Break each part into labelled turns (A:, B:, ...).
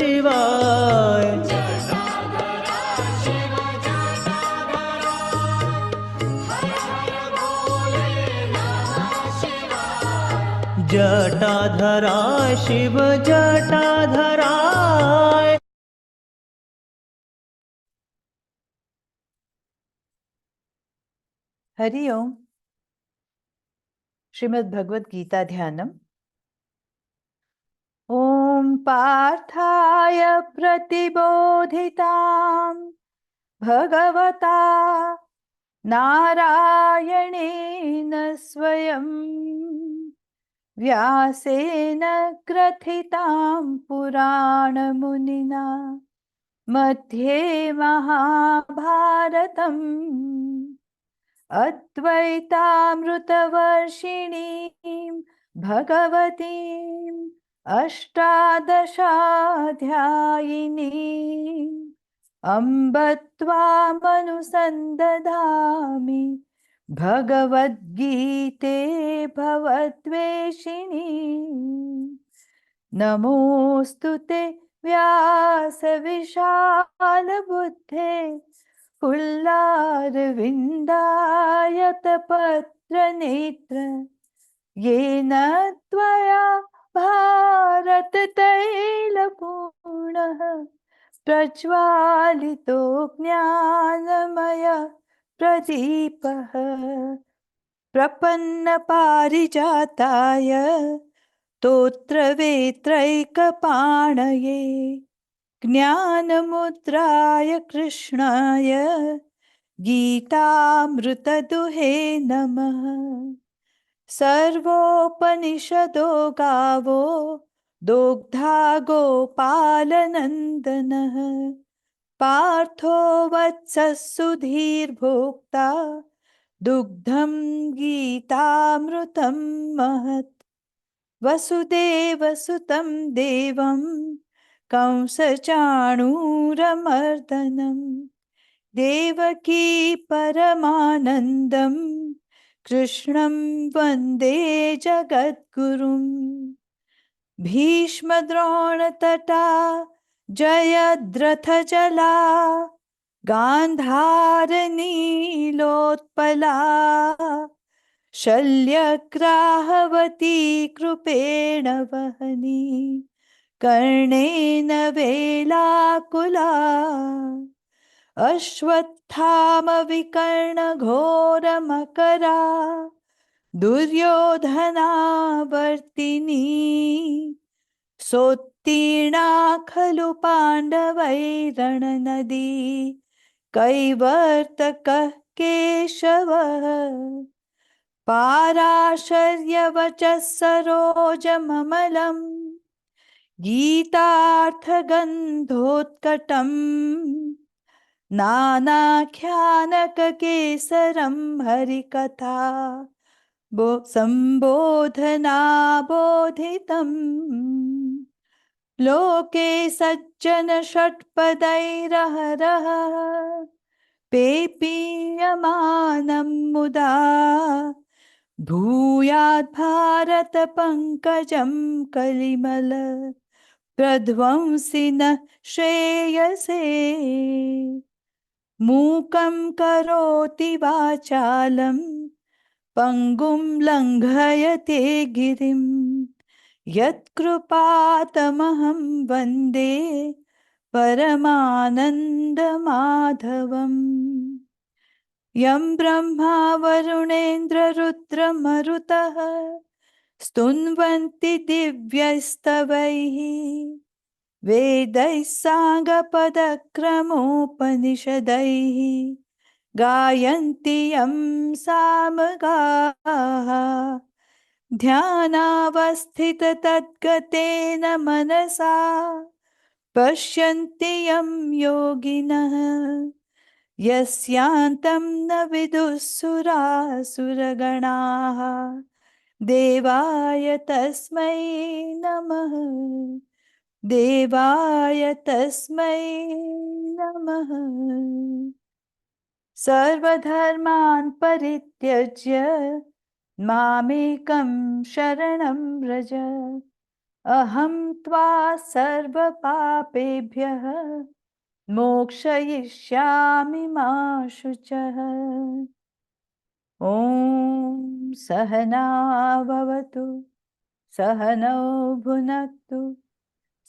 A: शिवाय। जटाधराय शिव जटाधराय।
B: हरि ओम। श्रीमद् भगवद गीता ध्यानम्। ओम पार्थाय प्रतिबोधितां भगवता नारायणेन स्वयं व्यासेन ग्रथितां पुराणमुनिना मध्ये महाभारतम् अद्वैतामृतवर्षिणीं भगवतीम् अष्टादशाध्यायिनीम् अम्ब त्वामनुसन्दधामि भगवद्गीते भवद्वेषिणी। नमोऽस्तु ते व्यासविशालबुद्धे पुल्लारविन्दायतपत्रनेत्र येन त्वया भारततैलपूर्णः प्रज्वालितो ज्ञानमय प्रदीपः प्रपन्नपारिजाताय स्तोत्रवेत्रैकपाणये ज्ञानमुद्राय कृष्णाय गीतामृतदुहे नमः। सर्वोपनिषदो गावो दोग्धा गोपालनन्दनः पार्थो वत्सः सुधीर्भोक्ता दुग्धं गीतामृतं महत्। वसुदेवसुतं देवं कंसचाणूरमर्दनं देवकी परमानन्दं कृष्णं वन्दे जगद्गुरुं। भीष्मद्रोणतटा जयद्रथजला गान्धारनीलोत्पला शल्यग्राहवती कृपेण वहनी कर्णेन वेलाकुला अश्वत्थामविकर्णघोरमकरा दुर्योधनावर्तिनी सोत्तीर्णा खलु पाण्डवैरणनदी कैवर्तकः केशवः पाराशर्यवचः सरोजममलम् गीतार्थगन्धोत्कटम् नानाख्यानककेसरं हरिकथा सम्बोधनाबोधितम् लोके सज्जनषट्पदैरहरः पेपीयमानं मुदा भूयात् भारत पंकजं कलिमल प्रध्वंसिनः श्रेयसे। मूकं करोति वाचालं पंगुं लंघयते गिरिं यत्कृपातमहं वन्दे परमानन्दमाधवम्। यं ब्रह्मा वरुणेन्द्ररुद्रमरुतः स्तुन्वन्ति दिव्यस्तवैः वेदैः साङ्गपदक्रमोपनिषदैः गायन्ति यं सामगाः ध्यानावस्थिततद्गतेन मनसा पश्यन्ति यं योगिनः यस्यान्तं न विदुःसुरासुरगणाः देवाय तस्मै नमः देवाय तस्मै नमः। सर्वधर्मान् परित्यज्य मामेकं शरणं व्रज अहं त्वा सर्वपापेभ्यः मोक्षयिष्यामि मा शुचः। ॐ सहना भवतु सहनौ भुनक्तु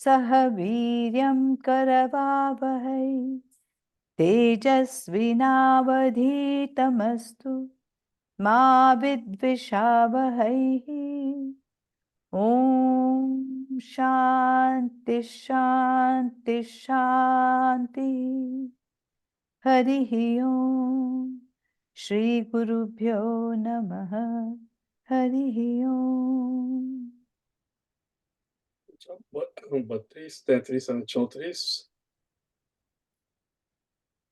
B: सह वीर्यं करवावहै तेजस्विनावधीतमस्तु मा विद्विषावहैः। ॐ शान्ति शान्ति शान्तिः। हरिः ॐ श्रीगुरुभ्यो नमः। हरिः ॐ।
C: 32, 33 and 34.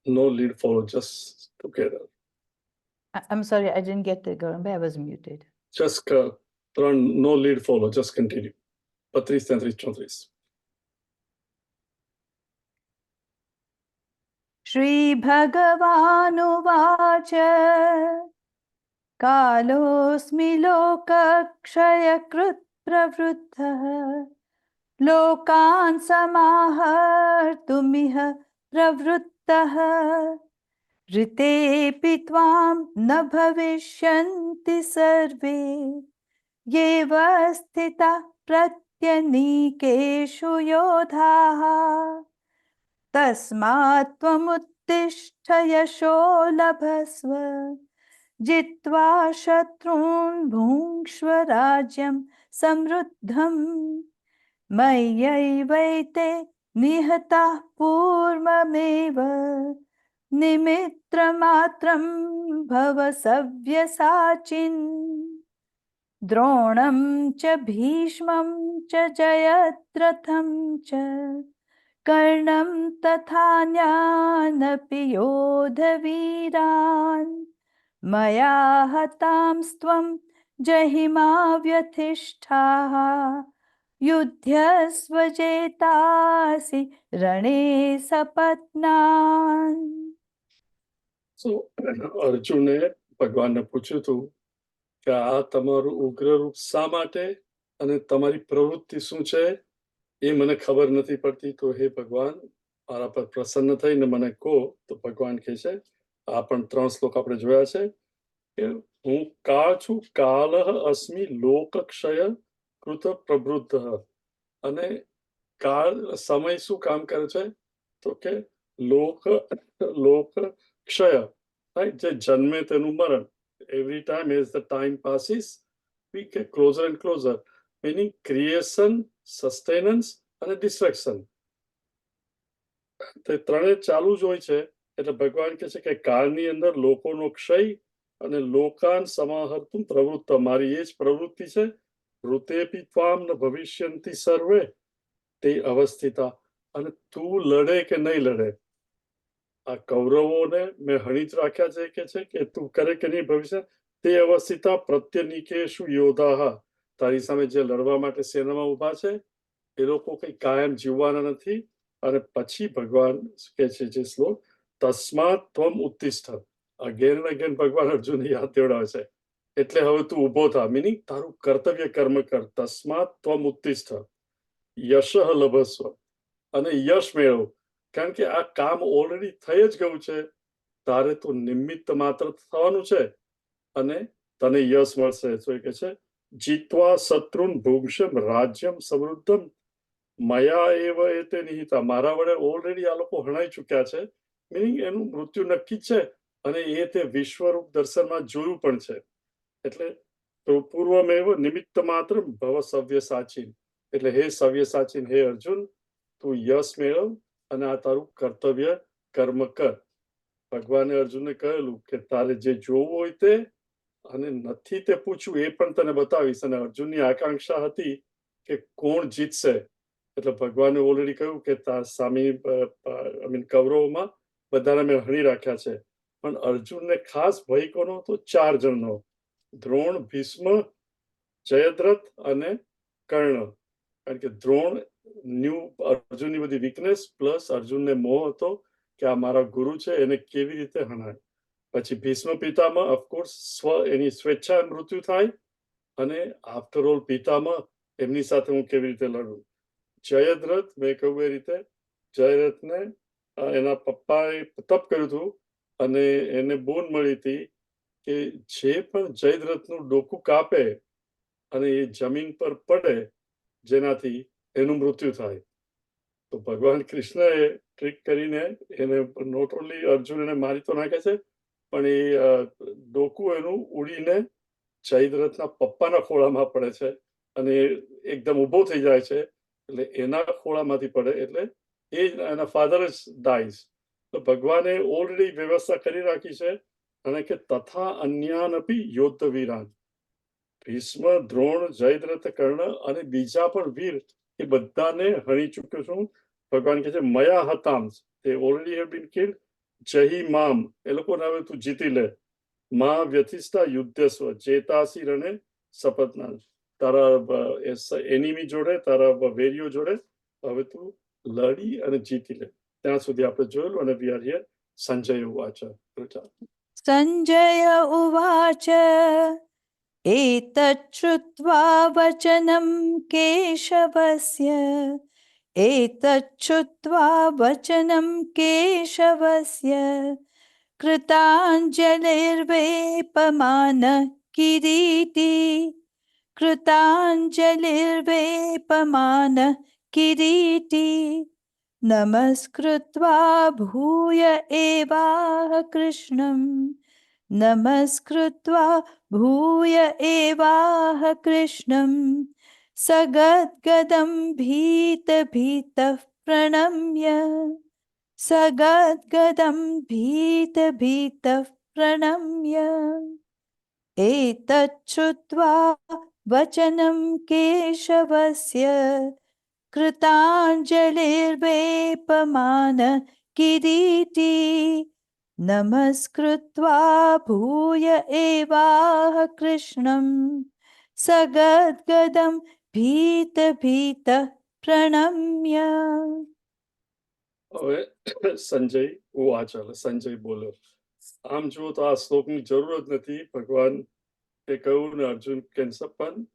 C: No lead follow, just together.
B: I'm sorry, I didn't get the Garambe, I was muted.
C: Just no lead follow, just continue. 32, 33, 34.
B: श्रीभगवानुवाच कालोऽस्मि लोकक्षयकृत् प्रवृद्धः लोकान् समाहर्तुमिह प्रवृत्तः ऋतेऽपि त्वां न भविष्यन्ति सर्वे येव स्थितः प्रत्यनीकेषु योधाः तस्मात् त्वमुत्तिष्ठ यशो लभस्व जित्वा शत्रून् भुङ्क्ष्व राज्यं समृद्धम् मय्यैवैते निहताः पूर्वमेव निमित्रमात्रं भव सव्यसाचिन् द्रोणं च भीष्मं च जयद्रथं च कर्णं तथान्यानपि योधवीरान् मया हतांस्त्वं जहिमा व्यथिष्ठाः युध्यस्व जेतासि रणे सपत्नान्।
C: So અર્જુને ભગવાનને પૂછ્યું હતું કે આ તમારું ઉગ્ર રૂપ શા માટે અને તમારી પ્રવૃત્તિ શું છે એ મને ખબર નથી પડતી, તો હે ભગવાન મારા પર પ્રસન્ન થઈને મને કહો. તો ભગવાન કહે છે, આ પણ 3 શ્લોક આપણે જોયા છે કે હું કાળ છું, કાલઃ અસ્મિ લોકક્ષય કૃત પ્રવૃદ્ધ. અને કાળ સમય શું કામ કરે છે તો કે લોક ક્ષય, રાઈટ, જે જન્મે તેનું મરણ. Every time as the time passes we get closer and closer, meaning creation, sustenance અને ડિસ્ટ્રક્શન. તે ત્રણે ચાલુ જ હોય છે. એટલે ભગવાન કહે છે કે કાળની અંદર લોકોનો ક્ષય અને લોકાન સમાહર્તુમ પ્રવૃત્ત, મારી એ જ પ્રવૃત્તિ છે. ઋતેપી ત્વામ ન ભવિષ્યંતિ સર્વે તે અવસ્થિતા. અને તું લડે કે નહીં લડે, આ કૌરવોને મેં હણી જ રાખ્યા છે કે તું કરે કે નહીં ભવિષ્ય, તે અવસ્થિતા પ્રત્યનિકેશુ યોધાહ. તારી સામે જે લડવા માટે સેનામાં ઊભા છે એ લોકો કઈ કાયમ જીવવાના નથી. અને પછી ભગવાન કહે છે જે શ્લોક, તસ્માત ત્વમ ઉત્તિષ્ઠ. અગેન એન્ડ અગેન ભગવાન અર્જુનને યાદ દેવડાવે છે, એટલે હવે તું ઊભો થા, મિનિંગ તારું કર્તવ્ય કર્મ કર. તસ્માત ત્વમ ઉત્તિષ્ઠ યશ લભસ્વ, અને યશ મેળવ. કારણ કે આ કામ ઓલરેડી થઈ જ ગયું છે, તારે તો નિમિત્ત માત્ર થવાનું છે અને તને યશ મળશે. તો એ કે છે જીત્વા શત્રુન ભુંક્ષમ રાજ્યમ સમૃદ્ધમ મયા એવ એતે નિહિતા. મારા વડે ઓલરેડી આ લોકો હણાઈ ચુક્યા છે, મિનિંગ એનું મૃત્યુ નક્કી છે અને એ તે વિશ્વરૂપ દર્શનમાં જોયું પણ છે. એટલે પૂર્વમેવ નિમિત્ત માત્ર ભવ સવ્ય સાચીન. એટલે હે સવ્ય સાચીન, હે અર્જુન, તું યશ મેળવ અને આ તારું કર્તવ્ય કર્મ કર. ભગવાને અર્જુનને કહેલું કે તારે જે જોવું હોય તે, અને નથી તે પૂછ્યું એ પણ તને બતાવીશ. અને અર્જુનની આકાંક્ષા હતી કે કોણ જીતશે. એટલે ભગવાને ઓલરેડી કહ્યું કે તાર સામે કૌરવોમાં બધાને મેં હણી રાખ્યા છે, પણ અર્જુનને ખાસ ભય કોનો હતો? 4 જણનો, દ્રોણ, ભીષ્મ, જયદ્રથ અને કર્ણ. કારણ કે દ્રોણ ન્યૂ અર્જુનની બધી વીકનેસ, પ્લસ અર્જુનને મોહ હતો કે આ મારા ગુરુ છે, એને કેવી રીતે હણાય. પછી ભીષ્મ પિતામાં ઓફકોર્સ એની સ્વેચ્છા મૃત્યુ થાય, અને આફ્ટર ઓલ પિતામાં એમની સાથે હું કેવી રીતે લડું. જયદ્રથ મેં કહ્યું એ રીતે જયદ્રથને એના પપ્પાએ તપ કર્યું હતું અને એને બોન મળી હતી કે જે પણ જયદ્રથનું ડોકું કાપે અને એ જમીન પર પડે જેનાથી એનું મૃત્યુ થાય. તો ભગવાન કૃષ્ણએ ટ્રીક કરીને એને નોટ ઓનલી અર્જુન એને મારી તો નાખે છે પણ એ ડોકું એનું ઉડીને જયદ્રથના પપ્પાના ખોળામાં પડે છે અને એકદમ ઊભો થઈ જાય છે. એટલે એના ખોળામાંથી પડે એટલે એ એના ફાધર જ ડાઈઝ. તો ભગવાને ઓલરેડી વ્યવસ્થા કરી રાખી છે અને કે તથા અન્યાનપી યોદ્ધ વીરાન ભીષ્મ દ્રોણ જયદ્રથ કર્ણ અને બીજા પણ વીર એ બધાને હણી ચૂક્યો છું. ભગવાન કહે છે મયા હતામ તે ઓલરેડી હેવ બીન કિલ્ડ જહી મામ એ લોકોને હવે તું જીતી લે. મા વ્યથિષ્ઠા યુદ્ધસ્વ ચેતાસી રણે શપથના તારા એનિમી જોડે તારા વેરીઓ જોડે હવે તું લડી અને જીતી લે. ત્યાં સુધી આપણે જોયેલું અને વી આર હિયર સંજય ઉવાચ.
B: Sanjaya uvacha etatchutva vachanam keshavasya कृताञ्जलिर्वेपमान किरीटी नमस्कृत्वा भूय एवाह कृष्णं सगद्गदं भीतः प्रणम्य एतच्छ्रुत्वा वचनं केशवस्य कृताञ्जलिर्वेपमान किरीटी नमस्कृत्वा भूय एवाह कृष्णं सगद्गदं भीतः प्रणम्य.
C: હવે સંજય ઉવાચ સંજય બોલ્યો. આમ જુઓ તો આ શ્લોકની જરૂર જ નથી. ભગવાન એ કહ્યું ને અર્જુન કેન્સર પણ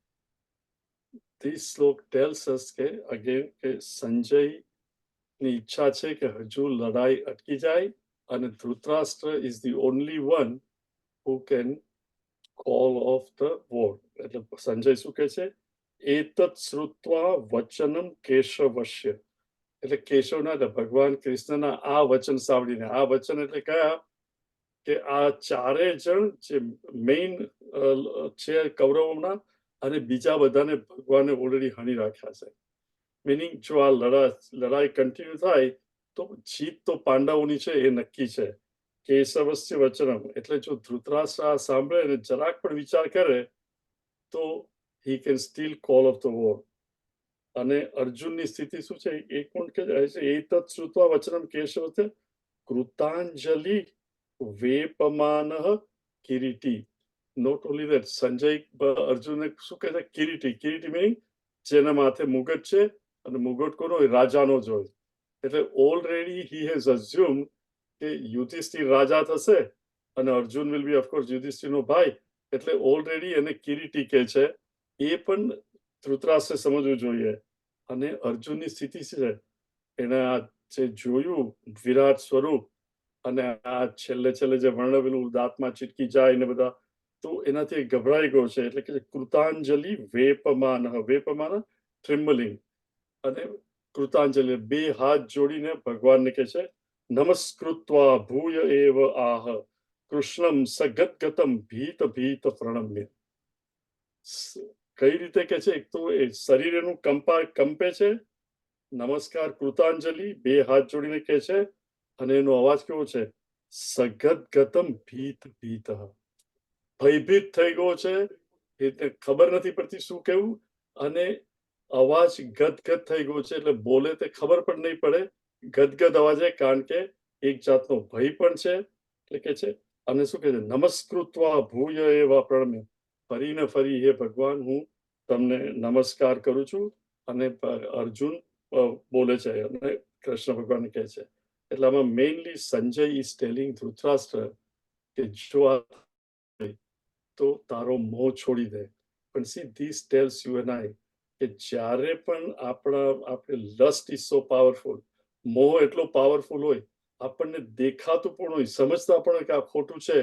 C: ધીસ શ્લોક ટેલ્સ અસ કે અગેન કે સંજય ની ઈચ્છા છે કે હજુ લડાઈ અટકી જાય અને Dhritarashtra is the only one who can call of the war. એટલે સંજય શું કહે છે એતત શ્રુત્વા વચનમ કેશવશ્ય એટલે કેશવના ભગવાન કૃષ્ણના આ વચન સાંભળીને આ વચન એટલે કયા કે આ ચારે જણ જે મેઇન છે કૌરવોના અને બીજા બધાને ભગવાને ઓલરેડી હણી રાખ્યા છે. મિનિંગ જો આ લડાઈ કન્ટિન્યુ થાય તો જીત તો પાંડવોની છે એ નક્કી છે. કેશવસ્ય વચનમ એટલે જો ધૃતરાષ્ટ્ર આ સાંભળે અને જરાક પણ વિચાર કરે તો he can steel call of the war. અને અર્જુનની સ્થિતિ શું છે એક પણ કે એતત શ્રુત્વા વચનમ કેશવ છે કૃતાંજલિ વેપમાન કિરીટી. નોટ ઓનલી દેટ સંજય અર્જુનને શું કહે છે કિરીટી મિનિંગ જેના માથે મુગટ છે અને મુગટ કોનો રાજાનો જ હોય. એટલે ઓલરેડી હી હેઝ અઝ્યુમ કે યુધિષ્ઠિર રાજા થશે અને અર્જુન વિલ બી ઓફકોર્સ યુધિષ્ઠિરનો ભાઈ એટલે ઓલરેડી એને કિરીટી કહે છે. એ પણ ધૃતરાષ્ટ્રે સમજવું જોઈએ. અને અર્જુનની સ્થિતિ છે એને આ જે જોયું વિરાટ સ્વરૂપ અને આ છેલ્લે જે વર્ણવેલું દાંતમાં ચીટકી જાય ને બધા તો એનાથી ગભરાઈ ગયો છે. એટલે કે કૃતાંજલિ વેપમાન ટ્રિમ્બલિંગ અને કૃતાંજલિ બે હાથ જોડીને ભગવાનને કહે છે નમસ્કૃત્વા ભૂય એવ આહ કૃષ્ણમ સગતગતમ ભીત પ્રણમ્ય. કઈ રીતે કે છે એક તો એ શરીર એનું કંપે છે નમસ્કાર કૃતાંજલિ બે હાથ જોડીને કે છે અને એનો અવાજ કેવો છે સગતગતમ ભીત ભયભીત થઈ ગયો છે. એટલે ખબર નથી પડતી શું કેવું અને અવાજ ગદગદ થઈ ગયો છે એટલે બોલે તે ખબર પણ નહીં પડે ગદગદ અવાજે કારણ કે એક જાતનો ભય પણ છે. એટલે કે છે અને શું કહે છે નમસ્કૃત્વા ભૂય એવા પ્રણમ્ય ફરીને ફરી હે ભગવાન હું તમને નમસ્કાર કરું છું. અને અર્જુન બોલે છે અને કૃષ્ણ ભગવાન કહે છે. એટલે આમાં mainly Sanjay is telling Dhritarashtra કે જો તો તારો મોહ છોડી દે. પણ see this tells you and I કે જ્યારે પણ આપણે લસ્ટ ઇઝ સો પાવરફુલ, મોહ એટલો પાવરફુલ હોય, આપણને દેખાતું પણ હોય, સમજતા પણ હોય કે આ ખોટું છે,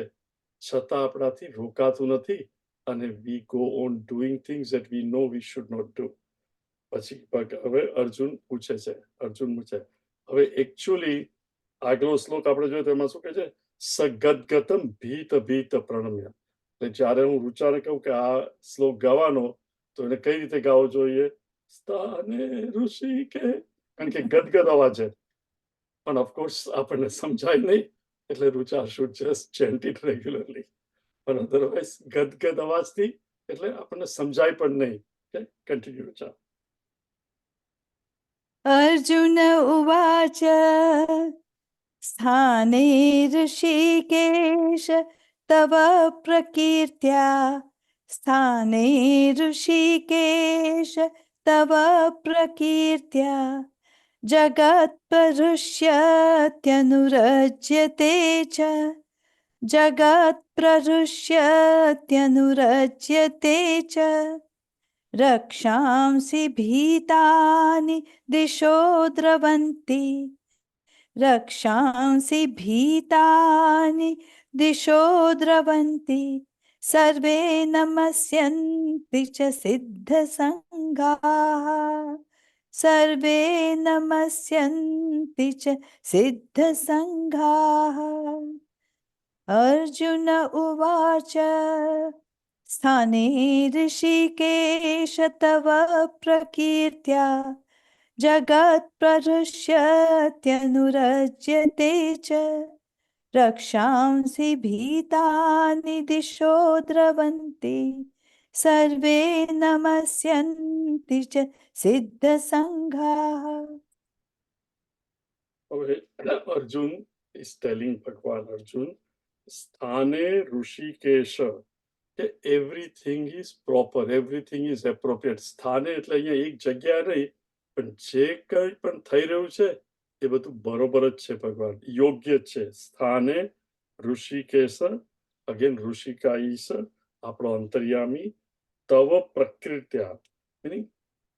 C: છતાં આપણાથી રોકાતું નથી અને we go on doing things that we know we should not do. પછી હવે અર્જુન પૂછે છે હવે એકચ્યુઅલી આગલો શ્લોક આપણે જોઈએ તો એમાં શું કહે છે, સગદગતમ ભીત ભીત પ્રણમ્ય. એટલે જ્યારે હું રુચાને કહું કે આ શ્લોક ગાવાનો તો એને કઈ રીતે ગાવો જોઈએ, સ્થાને ઋષિ કે, કારણ કે ગદગદ અવાજ છે, પણ ઓફકોર્સ આપણને સમજાય નહીં, એટલે Rucha should just ચેન્ટ it regularly, પણ અધરવાઇઝ ગદગદ અવાજથી એટલે આપણને સમજાય પણ નહીં. કન્ટિન્યુ રુચા.
B: अर्जुन उवाच स्थाने ऋषिकेश तव प्रकीर्त्या स्थाने ऋषिकेश तव प्रकीर्त्या जगत्प्रहृष्यत्यनुरज्यते च जगत्प्रहृष्यत्यनुरज्यते च रक्षांसि भीतानि दिशो द्रवन्ति रक्षांसि भीतानि दिशो द्रवन्ति सर्वे नमस्यन्ति च सिद्धसङ्गाः सर्वे नमस्यन्ति च सिद्धसङ्गाः अर्जुन उवाच स्थाने ऋषिकेश तव प्रकीर्त्या जगत्प्रहृष्यत्यनुरज्यते च रक्षांसि भीतानि दिशो द्रवन्ति सर्वे नमस्यन्ति च सिद्धसङ्घाः.
C: હવે અર્જુન ઇઝ ટેલિંગ ભગવાન અર્જુન, સ્થાને ઋષિકેશ, કે everything is proper, everything is appropriate. સ્થાને એટલે અહીંયા એક જગ્યા નહીં, પણ જે કંઈ પણ થઈ રહ્યું છે એ બધું બરોબર જ છે ભગવાન, યોગ્ય જ છે. સ્થાને ઋષિકેશ, અગેન ઋષિકાઈશ, આપણો અંતર્યામી, તવ પ્રકૃત્યા, મીનિંગ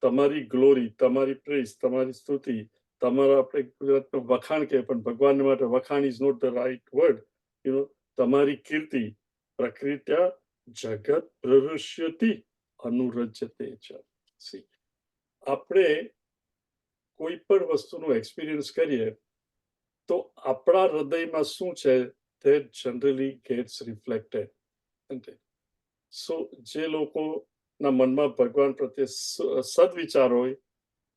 C: તમારી ગ્લોરી, તમારી પ્રેઝ, તમારી સ્તુતિ, તમારા આપણે ગુજરાતમાં વખાણ કહે પણ ભગવાન માટે વખાણ is not the right word, તમારી કીર્તિ, પ્રકૃત્યા જગત પ્રહૃષ્યતિ અનુરજ્યતે ચ. આપણે કોઈ પણ વસ્તુનો એક્સપિરિયન્સ કરીએ તો આપણા હૃદયમાં શું છે તે જનરલી ગેટ્સ રિફ્લેક્ટેડ. સો જે લોકોના મનમાં ભગવાન પ્રત્યે સદવિચાર હોય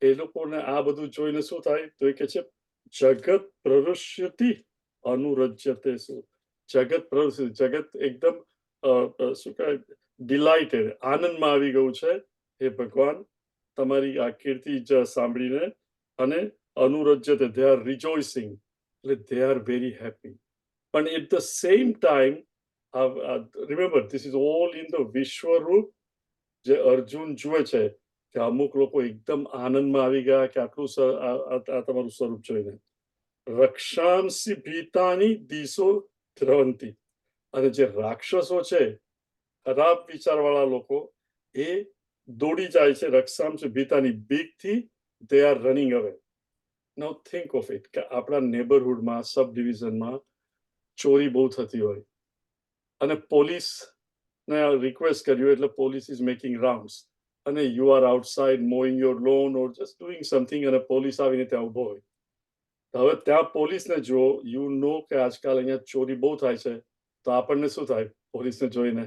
C: એ લોકોને આ બધું જોઈને શું થાય તો એ કે છે જગત પ્રહૃષ્યતિ અનુરજ્યતે. શું જગત પ્રહૃષ્યતિ, જગત એકદમ શું કહેવાય ડિલાઇટેડ, આનંદમાં આવી ગયું છે હે ભગવાન તમારી આ કીર્તિ સાંભળીને, અને અનુરજ્યતે દે આર રિજોઇસિંગ, એટલે દે આર વેરી હેપી. પણ at the same time remember this is all in the Vishwaroop. જે અર્જુન જુએ છે કે અમુક લોકો એકદમ આનંદમાં આવી ગયા કે આટલું આ તમારું સ્વરૂપ જોઈને, રક્ષાંસી ભીતાની દિશો દ્રવંતી, અને જે રાક્ષસો છે, ખરાબ વિચારવાળા લોકો, એ દોડી જાય છે રક્ષાંસી ભીતાની બીકથી, દે આર રનિંગ અવે. નાઉ થિંક ઓફ ઇટ કે આપણા નેબરહુડમાં, સબ ડિવિઝનમાં ચોરી બહુ થતી હોય અને પોલીસને રિક્વેસ્ટ કર્યું એટલે પોલીસ ઇઝ મેકિંગ રાઉન્ડ્સ, અને you are outside mowing your lawn or just doing something, અને પોલીસ આવીને ત્યાં ઊભો હોય. હવે ત્યાં પોલીસને જો યુ નો કે આજકાલ અહીંયા ચોરી બહુ થાય છે, તો આપણને શું થાય પોલીસને જોઈને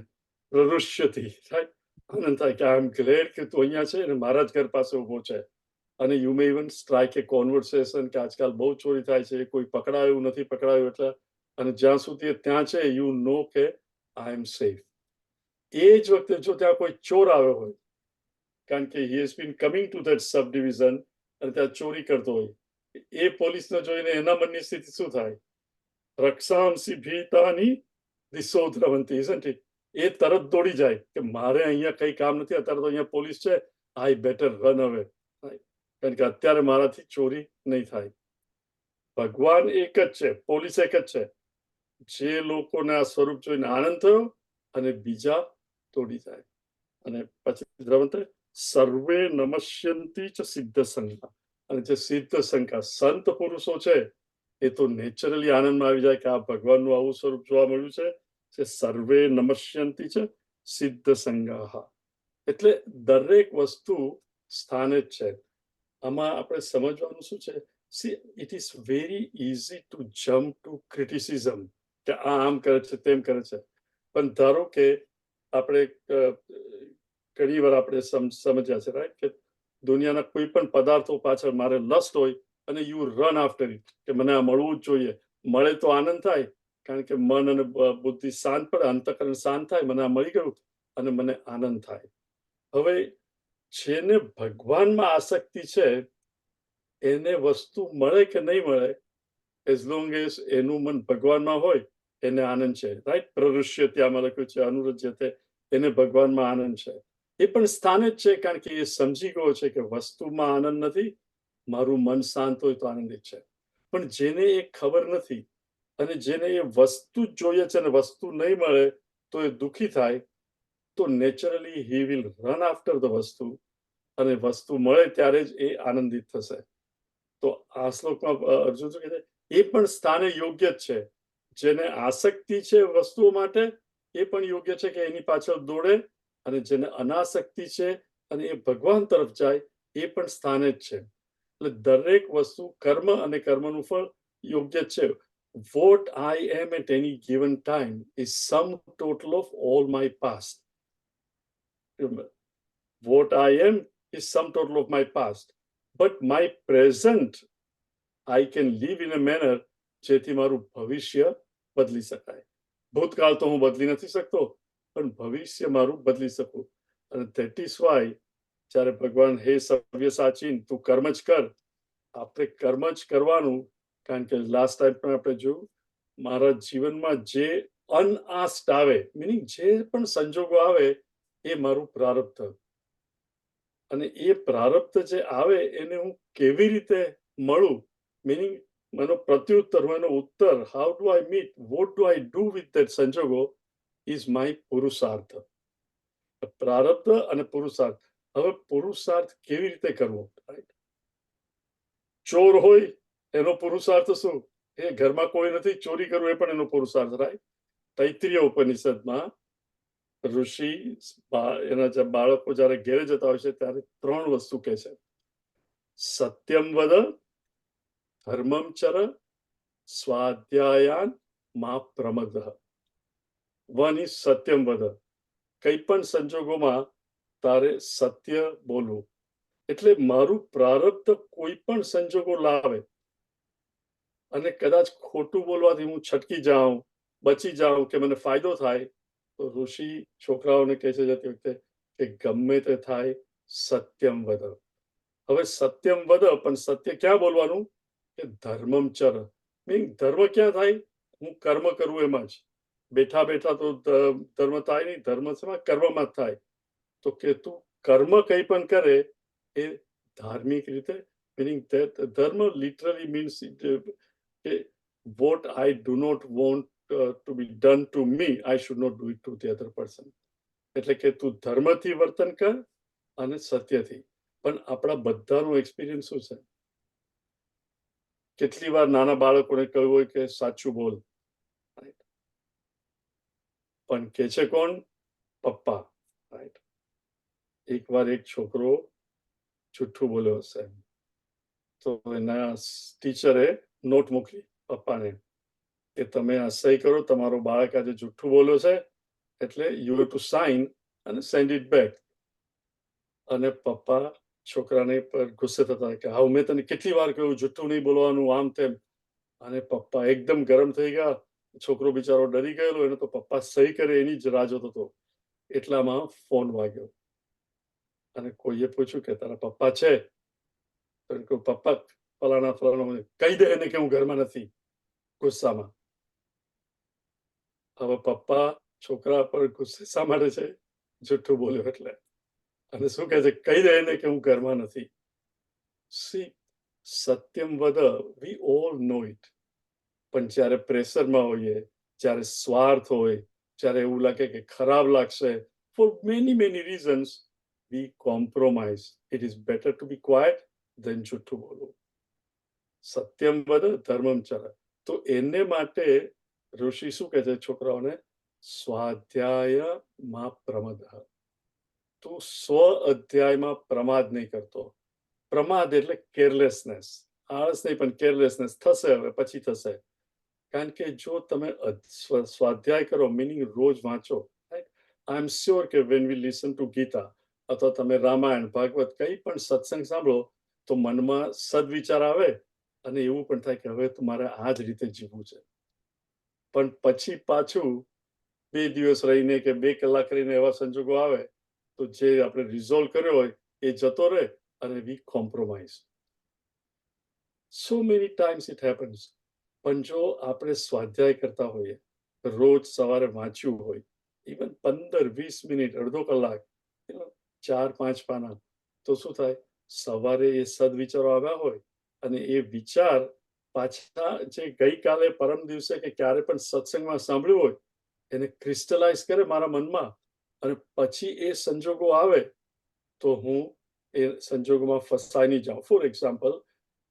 C: પ્રહૃષ્યતિ થાય, આનંદ થાય કે આઈ એમ ગ્લેડ કે તું અહીંયા છે અને મારા જ ઘર પાસે ઊભો છે. અને you may even strike A conversation કે આજકાલ બહુ ચોરી થાય છે, કોઈ પકડાયું નથી પકડાયું એટલે, અને જ્યાં સુધી ત્યાં છે યુ નો કે આઈ એમ સેફ. એ જ વખતે જો ત્યાં કોઈ ચોર આવ્યો હોય, કારણ કે he has been coming to that sub division, અને ત્યાં ચોરી કરતો હોય, એ પોલીસને જોઈને એના મનની સ્થિતિ શું થાય, રક્ષાંસી ભીતાની દિશો દ્રવંતી, ઇઝન્ટ ઇટ? એ તરત દોડી જાય કે મારે અહીંયા કઈ કામ નથી, અત્યારે તો અહીંયા પોલીસ છે, આઈ બેટર રન અવે, કારણ કે અત્યારે મારાથી ચોરી નહીં થાય. ભગવાન એક જ છે, પોલીસ એક જ છે. જે લોકોને આ સ્વરૂપ જોઈને આનંદ થયો અને બીજા તોડી જાય, અને પછી દ્રવંત સર્વે નમસ્યંતી ચ સિદ્ધ સંઘા. અને જે સિદ્ધ સંઘા સંત પુરુષો છે એ તો નેચરલી આનંદમાં આવી જાય કે આ ભગવાનનું આવું સ્વરૂપ જોવા મળ્યું છે. જે સર્વે નમસ્યંતી ચ સિદ્ધ સંઘા. એટલે દરેક વસ્તુ સ્થાને જ છે. આમાં આપણે સમજવાનું શું છે, see it is very easy to jump to criticism કે આ આમ કરે છે તેમ કરે છે. પણ ધારો કે આપણે ઘણી વાર આપણે સમજ્યા છે રાઈટ કે દુનિયાના કોઈ પણ પદાર્થો પાછળ મારે લસ્ટ હોય અને યુ રન આફ્ટર ઇટ કે મને આ મળવું જ જોઈએ. મળે તો આનંદ થાય કારણ કે મન અને બુદ્ધિ શાંત પડે, અંતઃકરણ શાંત થાય, મને આ મળી ગયું અને મને આનંદ થાય. હવે જેને ભગવાનમાં આસક્તિ છે એને વસ્તુ મળે કે નહીં મળે, એઝ લોંગ એઝ એનું મન ભગવાનમાં હોય એને આનંદ છે રાઈટ. પ્રરુષ્ય ત્યાંમાં લખ્યું છે અનુરજ્યતે, એને ભગવાનમાં આનંદ છે. એ પણ સ્થાને જ છે કારણ કે એ સમજી ગયો છે કે વસ્તુમાં આનંદ નથી, મારું મન શાંત હોય તો આનંદિત છે. પણ જેને એ ખબર નથી અને જેને એ વસ્તુ જ જોઈએ છે અને વસ્તુ નહીં મળે તો એ દુઃખી થાય, તો naturally he will run after the વસ્તુ અને વસ્તુ મળે ત્યારે જ એ આનંદિત થશે. તો આ શ્લોકમાં અર્જુન શું કહે છે, એ પણ સ્થાને યોગ્ય જ છે. જેને આસક્તિ છે વસ્તુઓ માટે એ પણ યોગ્ય છે કે એની પાછળ દોડે, અને જેને અનાસક્તિ છે અને એ ભગવાન તરફ જાય એ પણ સ્થાને જ છે. એટલે દરેક વસ્તુ કર્મ અને કર્મનું ફળ યોગ્ય છે. What I am at any given time is sum total of all my past. Remember, what I am is sum total of my past. But my present, I can live in a manner જેથી મારું ભવિષ્ય બદલી શકાય. ભૂતકાળ તો હું બદલી નથી શકતો, પણ ભવિષ્ય મારું બદલી શકું. અને ધેટ ઇઝ વાય જ્યારે ભગવાન હે સવ્યસાચી તું કર્મ જ કર, આપણે કર્મ જ કરવાનું. કારણ કે લાસ્ટ ટાઈમ પણ આપણે જોયું મારા જીવનમાં જે અનઆસ્ક્ડ આવે, મિનિંગ જે પણ સંજોગો આવે એ મારું પ્રારબ્ધ. અને એ પ્રારબ્ધ જે આવે એને હું કેવી રીતે મળું, મિનિંગ મારો પ્રત્યુત્તર, એનો ઉત્તર, how do I meet, what do I do with that સંજોગો ઇઝ માય પુરુષાર્થ. પ્રારબ્ધ અને પુરુષાર્થ. હવે પુરુષાર્થ કેવી રીતે કરવો, રાઈટ. ચોર હોય એનો પુરુષાર્થ શું, એ ઘરમાં કોઈ નથી, ચોરી કરવું એ પણ એનો પુરુષાર્થ, રાઈટ. તૈત્રીય ઉપનિષદમાં ઋષિ એના જે બાળકો જયારે ઘેરે જતા હોય છે ત્યારે 3 વસ્તુ કહે છે. સત્યમ વદ, ધર્મમ ચર, સ્વાધ્યાયાન મા પ્રમદ. વન ઇઝ સત્યમ વદ. કઈ પણ સંજોગોમાં તારે સત્ય બોલવું. એટલે મારું પ્રારબ્ધ કોઈ પણ સંજોગો લાવે અને કદાચ ખોટું બોલવાથી હું છટકી જાઉં, બચી જાઉં કે મને ફાયદો થાય, તો ઋષિ છોકરાઓને કહે છે જતી વખતે કે ગમે તે થાય સત્યમ વદ. હવે સત્યમ વદ, પણ સત્ય ક્યાં બોલવાનું કે ધર્મમ ચર. મીન ધર્મ ક્યાં થાય, હું કર્મ કરું એમાં જ. બેઠા બેઠા તો ધર્મ થાય નહીં, ધર્મ કર્મમાં જ થાય. તો કે તું કર્મ કંઈ પણ કરે એ ધાર્મિક રીતે, મીનિંગ ધર્મ લિટરલી મીન્સ કે what I do not want to be done to me, I should not do it to the other person. એટલે કે તું ધર્મથી વર્તન કર અને સત્યથી. પણ આપણા બધાનો એક્સપિરિયન્સ શું છે, કેટલી વાર નાના બાળકોને કહ્યું હોય કે સાચું બોલ, પણ કે છે કોણ, પપ્પા, રાઈટ. એકવાર એક છોકરો જુઠ્ઠું બોલ્યો હશે તો એના ટીચરે નોટ મોકલી પપ્પાને કે તમે આ સહી કરો, તમારો બાળક આજે જુઠ્ઠું બોલ્યો છે એટલે યુ હેવ ટુ સાઇન અને સેન્ડ ઇટ બેક. અને પપ્પા છોકરાને પર ગુસ્સે થતા કે હા મેં તને કેટલી વાર કહ્યું જુઠ્ઠું નહીં બોલવાનું, આમ તેમ. અને પપ્પા એકદમ ગરમ થઈ ગયા. છોકરો બિચારો ડરી ગયેલો, એને તો પપ્પા સહી કરે એની જ રાહ જોતો હતો. એટલામાં ફોન વાગ્યો અને કોઈએ પૂછ્યું કે તારા પપ્પા છે, તો પપ્પા ફલાણા ફલાણા, કહી દે એને કે હું ઘરમાં નથી, ગુસ્સામાં. હવે પપ્પા છોકરા પર ગુસ્સે શા માટે છે, જુઠ્ઠું બોલ્યો એટલે. અને શું કહે છે, કહી દે એને કે હું ઘરમાં નથી. સી સત્યમ વદ, વી ઓલ નો ઇટ. પણ જ્યારે પ્રેશરમાં હોઈએ, જ્યારે સ્વાર્થ હોય, જ્યારે એવું લાગે કે ખરાબ લાગશે, for many reasons we compromise. It is better to be quiet than જૂઠું બોલવું. સત્યમ વદ ધર્મમ ચર. તો એને માટે ઋષિ શું કહે છે છોકરાઓને? સ્વાધ્યાયમાં પ્રમદ. તું સ્વ અધ્યાયમાં પ્રમાદ નહીં કરતો. પ્રમાદ એટલે કેરલેસનેસ. આળસ નહીં પણ કેરલેસનેસ. થશે હવે, પછી થશે. કારણ કે જો તમે સ્વાધ્યાય કરો, મિનિંગ રોજ વાંચો. આઈ એમ શ્યોર કે when we listen to Gita અથવા તમે રામાયણ, ભાગવત કંઈ પણ સત્સંગ સાંભળો તો મનમાં સદવિચાર આવે અને એવું પણ થાય કે હવે તમારે આ જ રીતે જીવવું છે. પણ પછી પાછું 2 દિવસ રહીને કે 2 કલાક રહીને એવા સંજોગો આવે તો જે આપણે રિઝોલ્વ કર્યો હોય એ જતો રહે અને we compromise. So many times it happens. પણ જો આપણે સ્વાધ્યાય કરતા હોઈએ, રોજ સવારે વાંચ્યું હોય, ઇવન 15-20 મિનિટ, અડધો કલાક, 4-5 પાના, તો શું થાય? સવારે એ સદવિચારો આવ્યા હોય અને એ વિચાર પાછા જે ગઈકાલે પરમ દિવસે કે ક્યારે પણ સત્સંગમાં સાંભળ્યું હોય એને ક્રિસ્ટલાઇઝ કરે મારા મનમાં, અને પછી એ સંજોગો આવે તો હું એ સંજોગોમાં ફસાઈ નહીં જાઉં. ફોર એક્ઝામ્પલ,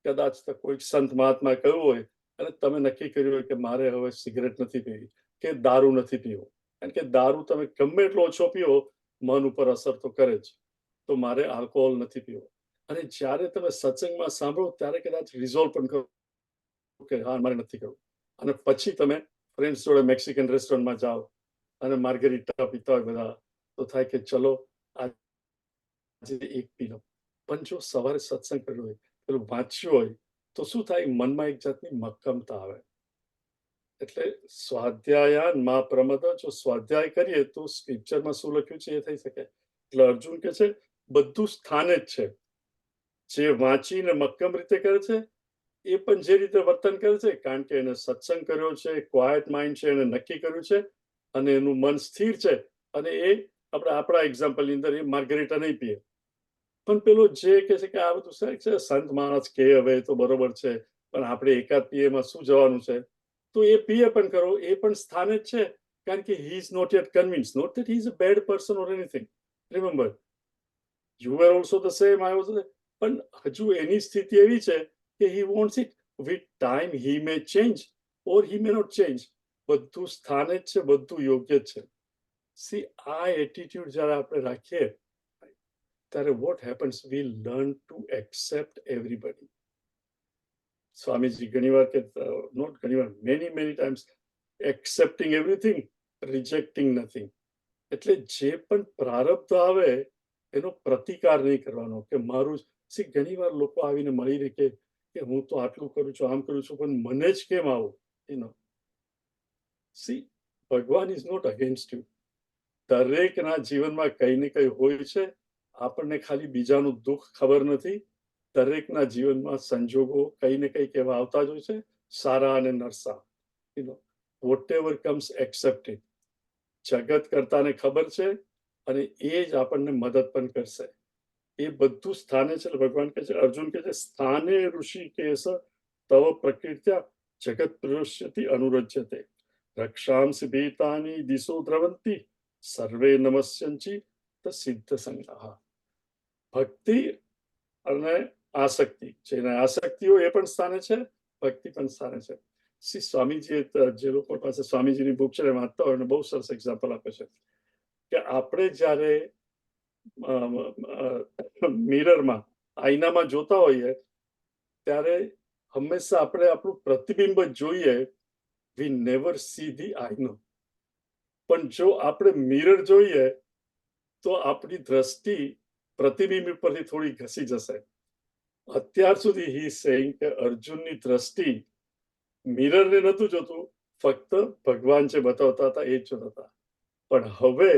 C: કદાચ કોઈક સંત મહાત્મા કહ્યું હોય અને તમે નક્કી કર્યું હોય કે મારે હવે સિગરેટ નથી પીવી કે દારૂ નથી પીવો, કારણ કે દારૂ તમે ગમે એટલો ઓછો પીવો મન ઉપર અસર તો કરે જ, તો મારે આલ્કોહોલ નથી પીવો. અને જ્યારે તમે સત્સંગમાં સાંભળો ત્યારે કદાચ રિઝોલ્વ પણ કરો કે હા મારે નથી કરવું, અને પછી તમે ફ્રેન્ડ્સ જોડે મેક્સિકન રેસ્ટોરન્ટમાં જાઓ અને માર્ગેરિટા પીતા હોય બધા, તો થાય કે ચલો આજે એક પી લો. પણ જો સવારે સત્સંગ કર્યો હોય, પેલું વાંચ્યું હોય, તો શું થાય? મનમાં એક જાતની મક્કમતા આવે. એટલે સ્વાધ્યાયાન માં પ્રમદ. જો સ્વાધ્યાય કરીએ તો સ્ક્રિપ્ચરમાં શું લખ્યું છે એ થઈ શકે. એટલે અર્જુન કે છે બધું સ્થાને જ છે. જે વાંચીને મક્કમ રીતે કરે છે એ પણ જે રીતે વર્તન કરે છે, કારણ કે એને સત્સંગ કર્યો છે, ક્વાયટ માઇન્ડ છે, એને નક્કી કર્યું છે અને એનું મન સ્થિર છે, અને એ આપણા એક્ઝામ્પલની અંદર એ માર્ગરેટા નહીં પીએ. પણ પેલો જે કે છે કે આ બધું છે સંત માણસ કે હવે તો બરોબર છે, પણ આપણે એકાદ પીએમાં શું જવાનું છે, તો એ પીએ પણ કરો, એ પણ સ્થાને જ છે, કારણ કે he is not yet convince, not that he is a bad person or anything. Remember, you are also the same, I was. પણ હજુ એની સ્થિતિ એવી છે કે he wants it. With time he may change or he may not change. બધું સ્થાને જ છે, બધું યોગ્ય જ છે. સી આ એટીટ્યુડ જ્યારે આપણે રાખીએ ત્યારે what happens, we learn to accept everybody. Swamiji ઘણીવાર કે નોટ ઘણીવાર, many times, accepting everything, rejecting nothing. એટલે જે પણ પ્રારબ્ધ આવે એનો પ્રતિકાર નહીં કરવાનો કે મારું. સી ઘણીવાર લોકો આવીને મળીને કે હું તો આટલું કરું છું, આમ કરું છું, પણ મને જ કેમ આવું? સી ભગવાન ઇઝ નોટ અગેન્સ્ટ યુ. દરેકના જીવનમાં કંઈ ને કંઈ હોય છે. આપણને ખાલી બીજાનું દુઃખ ખબર નથી. દરેકના જીવનમાં સંજોગો કંઈ ને કંઈક એવા આવતા જ હોય છે, સારા અને નરસા. Whatever comes accept it. જગત કરતાને ખબર છે અને એ જ આપણને મદદ પણ કરશે. એ બધું સ્થાને છે. ભગવાન કહે છે, અર્જુન કહે છે, સ્થાને ઋષિ કેશ તવ પ્રકૃત્યા જગત પ્રશ્યતિ અનુરજ્યતે રક્ષાંસી ભીતાની દિશો દ્રવંતી સર્વે નમસ્યંચી સિદ્ધ સંગ્રહ. ભક્તિ અને આસક્તિ, જેને આસક્તિ હોય એ પણ સ્થાને છે, ભક્તિ પણ સ્થાને છે. શ્રી સ્વામીજી, જે લોકો પાસે સ્વામીજીની બુક છે વાંચતા હોય, બહુ સરસ એક્ઝામ્પલ આપે છે કે આપણે જ્યારે મિરરમાં, આઈનામાં જોતા હોઈએ ત્યારે હંમેશા આપણે આપણું પ્રતિબિંબ જોઈએ. વી નેવર સી ધી આઈનો. પણ જો આપણે મિરર જોઈએ તો આપણી દ્રષ્ટિ પ્રતિબિંબ પરથી થોડી ઘસી જશે. અત્યાર સુધી હી સેઇંગ કે અર્જુનની દ્રષ્ટિ મિરરને નહોતું જોતું, ફક્ત ભગવાન જે બતાવતા હતા એ જ જોતા હતા. પણ હવે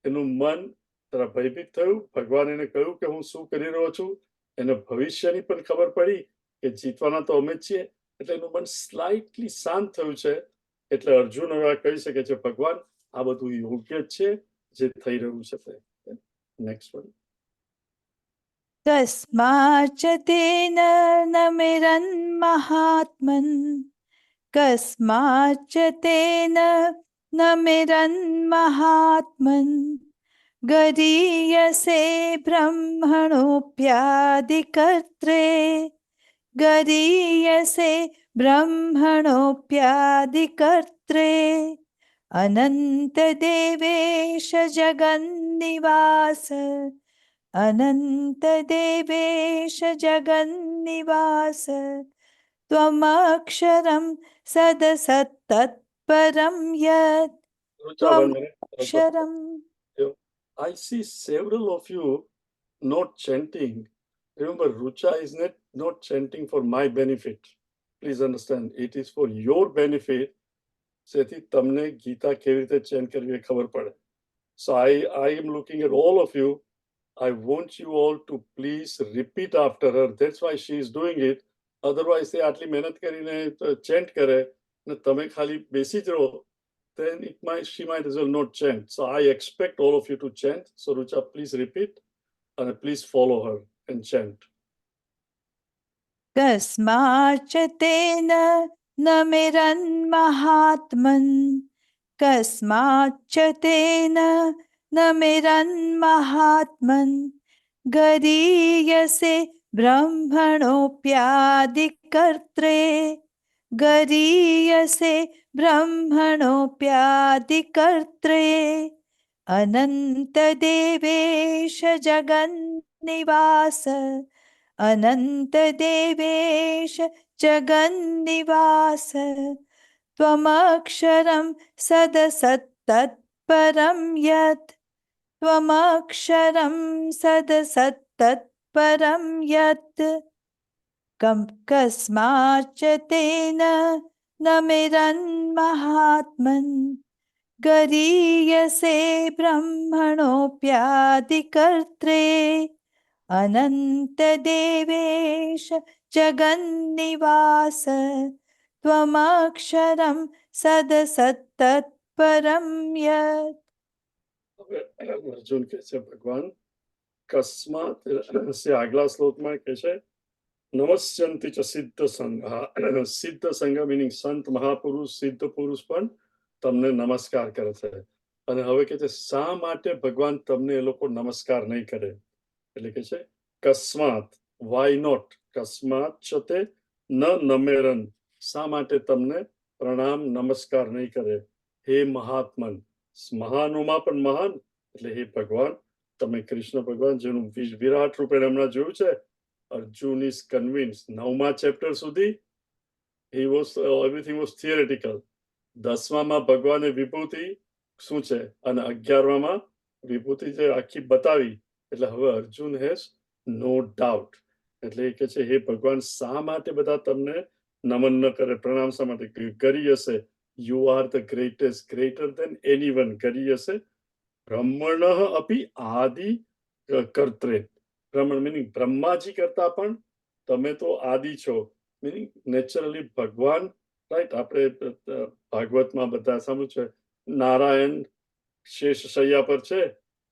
C: એનું મન જરા ભયભીત થયું. ભગવાન એને કહ્યું કે હું શું કરી રહ્યો છું. એને ભવિષ્યની પણ ખબર પડી કે જીતવાના તો અમે જ છીએ. એટલે એનું મન સ્લાઇટલી શાંત થયું છે. એટલે અર્જુન હવે કહી શકે છે ભગવાન આ બધું યોગ્ય છે જે થઈ રહ્યું છે તે. Next one.
B: તસ્માચ તેન નમિરન મહાત્મન કસ્માચ તેન નમિરન મહાત્મન गरीयसे ब्रह्मणोऽप्यादिकर्त्रे गरीयसे ब्रह्मणोऽप्यादिकर्त्रे अनन्तदेवेश जगन्निवास अनन्तदेवेश जगन्निवास त्वमक्षरं सदसत्तत्परं यत्
C: Rucha, 1 minute.
B: त्वमक्षरं
C: I see several of you not chanting. Remember, Rucha is not chanting for my benefit. Please understand, it is for your benefit. જેથી તમને ગીતા કેવી રીતે ચેન્ટ કરવી એ ખબર પડે. So I am looking at all of you. I want you all to please repeat after her. That's why she is doing it. Otherwise, they આટલી મહેનત કરીને chant કરે ને તમે ખાલી બેસી જ રહો, then she might as well not chant. So I expect all of you to chant. So Rucha, please repeat and please follow her and chant.
B: कस्माच्च तेन न मिरन्महात्मन् कस्माच्च तेन न मिरन्महात्मन् गरीयसे ब्रह्मणोऽप्यादिकर्त्रे गरीयसे ब्रह्मणोऽप्यादिकर्त्रे अनन्तदेवेश जगन्निवास अनन्तदेवेश जगन्निवास त्वमक्षरं सदसत्तत्परं यत् त्वमक्षरं सदसत्तत्परं यत् कस्माच्च तेन न मिरन्महात्मन् गरीयसे ब्रह्मणोऽप्यादिकर्त्रे अनन्तदेवेश जगन्निवास त्वमक्षरं सदसत्तत्परं यत्
C: હવે અર્જુન કહે છે ભગવાન કસ્માત સે આગલા શ્લોકમાં કહે છે નમસ્યંતિ ચ સિદ્ધ સંઘા. સિદ્ધ સંઘ meaning સંત મહાપુરુષ સિદ્ધ પુરુષ પણ તમને નમસ્કાર કરે છે. અને હવે કે છે શા માટે ભગવાન તમને એ લોકો નમસ્કાર નહીં કરે, એટલે કે છે કસ્માત, વાય નોટ, કસ્માત છતે ન નમેરન, શા માટે તમને પ્રણામ નમસ્કાર નહીં કરે, હે મહાત્મન, મહાનુમાં પણ મહાન, એટલે હે ભગવાન તમે કૃષ્ણ ભગવાન જેનું વિરાટ રૂપે હમણાં જોયું છે. Arjun is convince. 9મા ચેપ્ટર સુધી everything was theoretical. 10માં ભગવાને વિભૂતિ શું છે અને 11માં વિભૂતિ જે આખી બતાવી, એટલે હવે અર્જુન હેઝ નો ડાઉટ. એટલે એ કે છે હે ભગવાન શા માટે બધા તમને નમન ન કરે, પ્રણામ શા માટે? ગરીયસે, you are the greatest, greater than anyone. ગરીયસે બ્રહ્મણઃ અપી આદિ કર્ત્રે. બ્રહ્મણ મીનિંગ બ્રહ્માજી કરતા પણ તમે તો આદિ છો, મીનિંગ નેચરલી ભગવાન, રાઈટ? આપણે ભાગવતમાં બધા સાંભળ્યું છે નારાયણ શેષ શૈયા પર છે,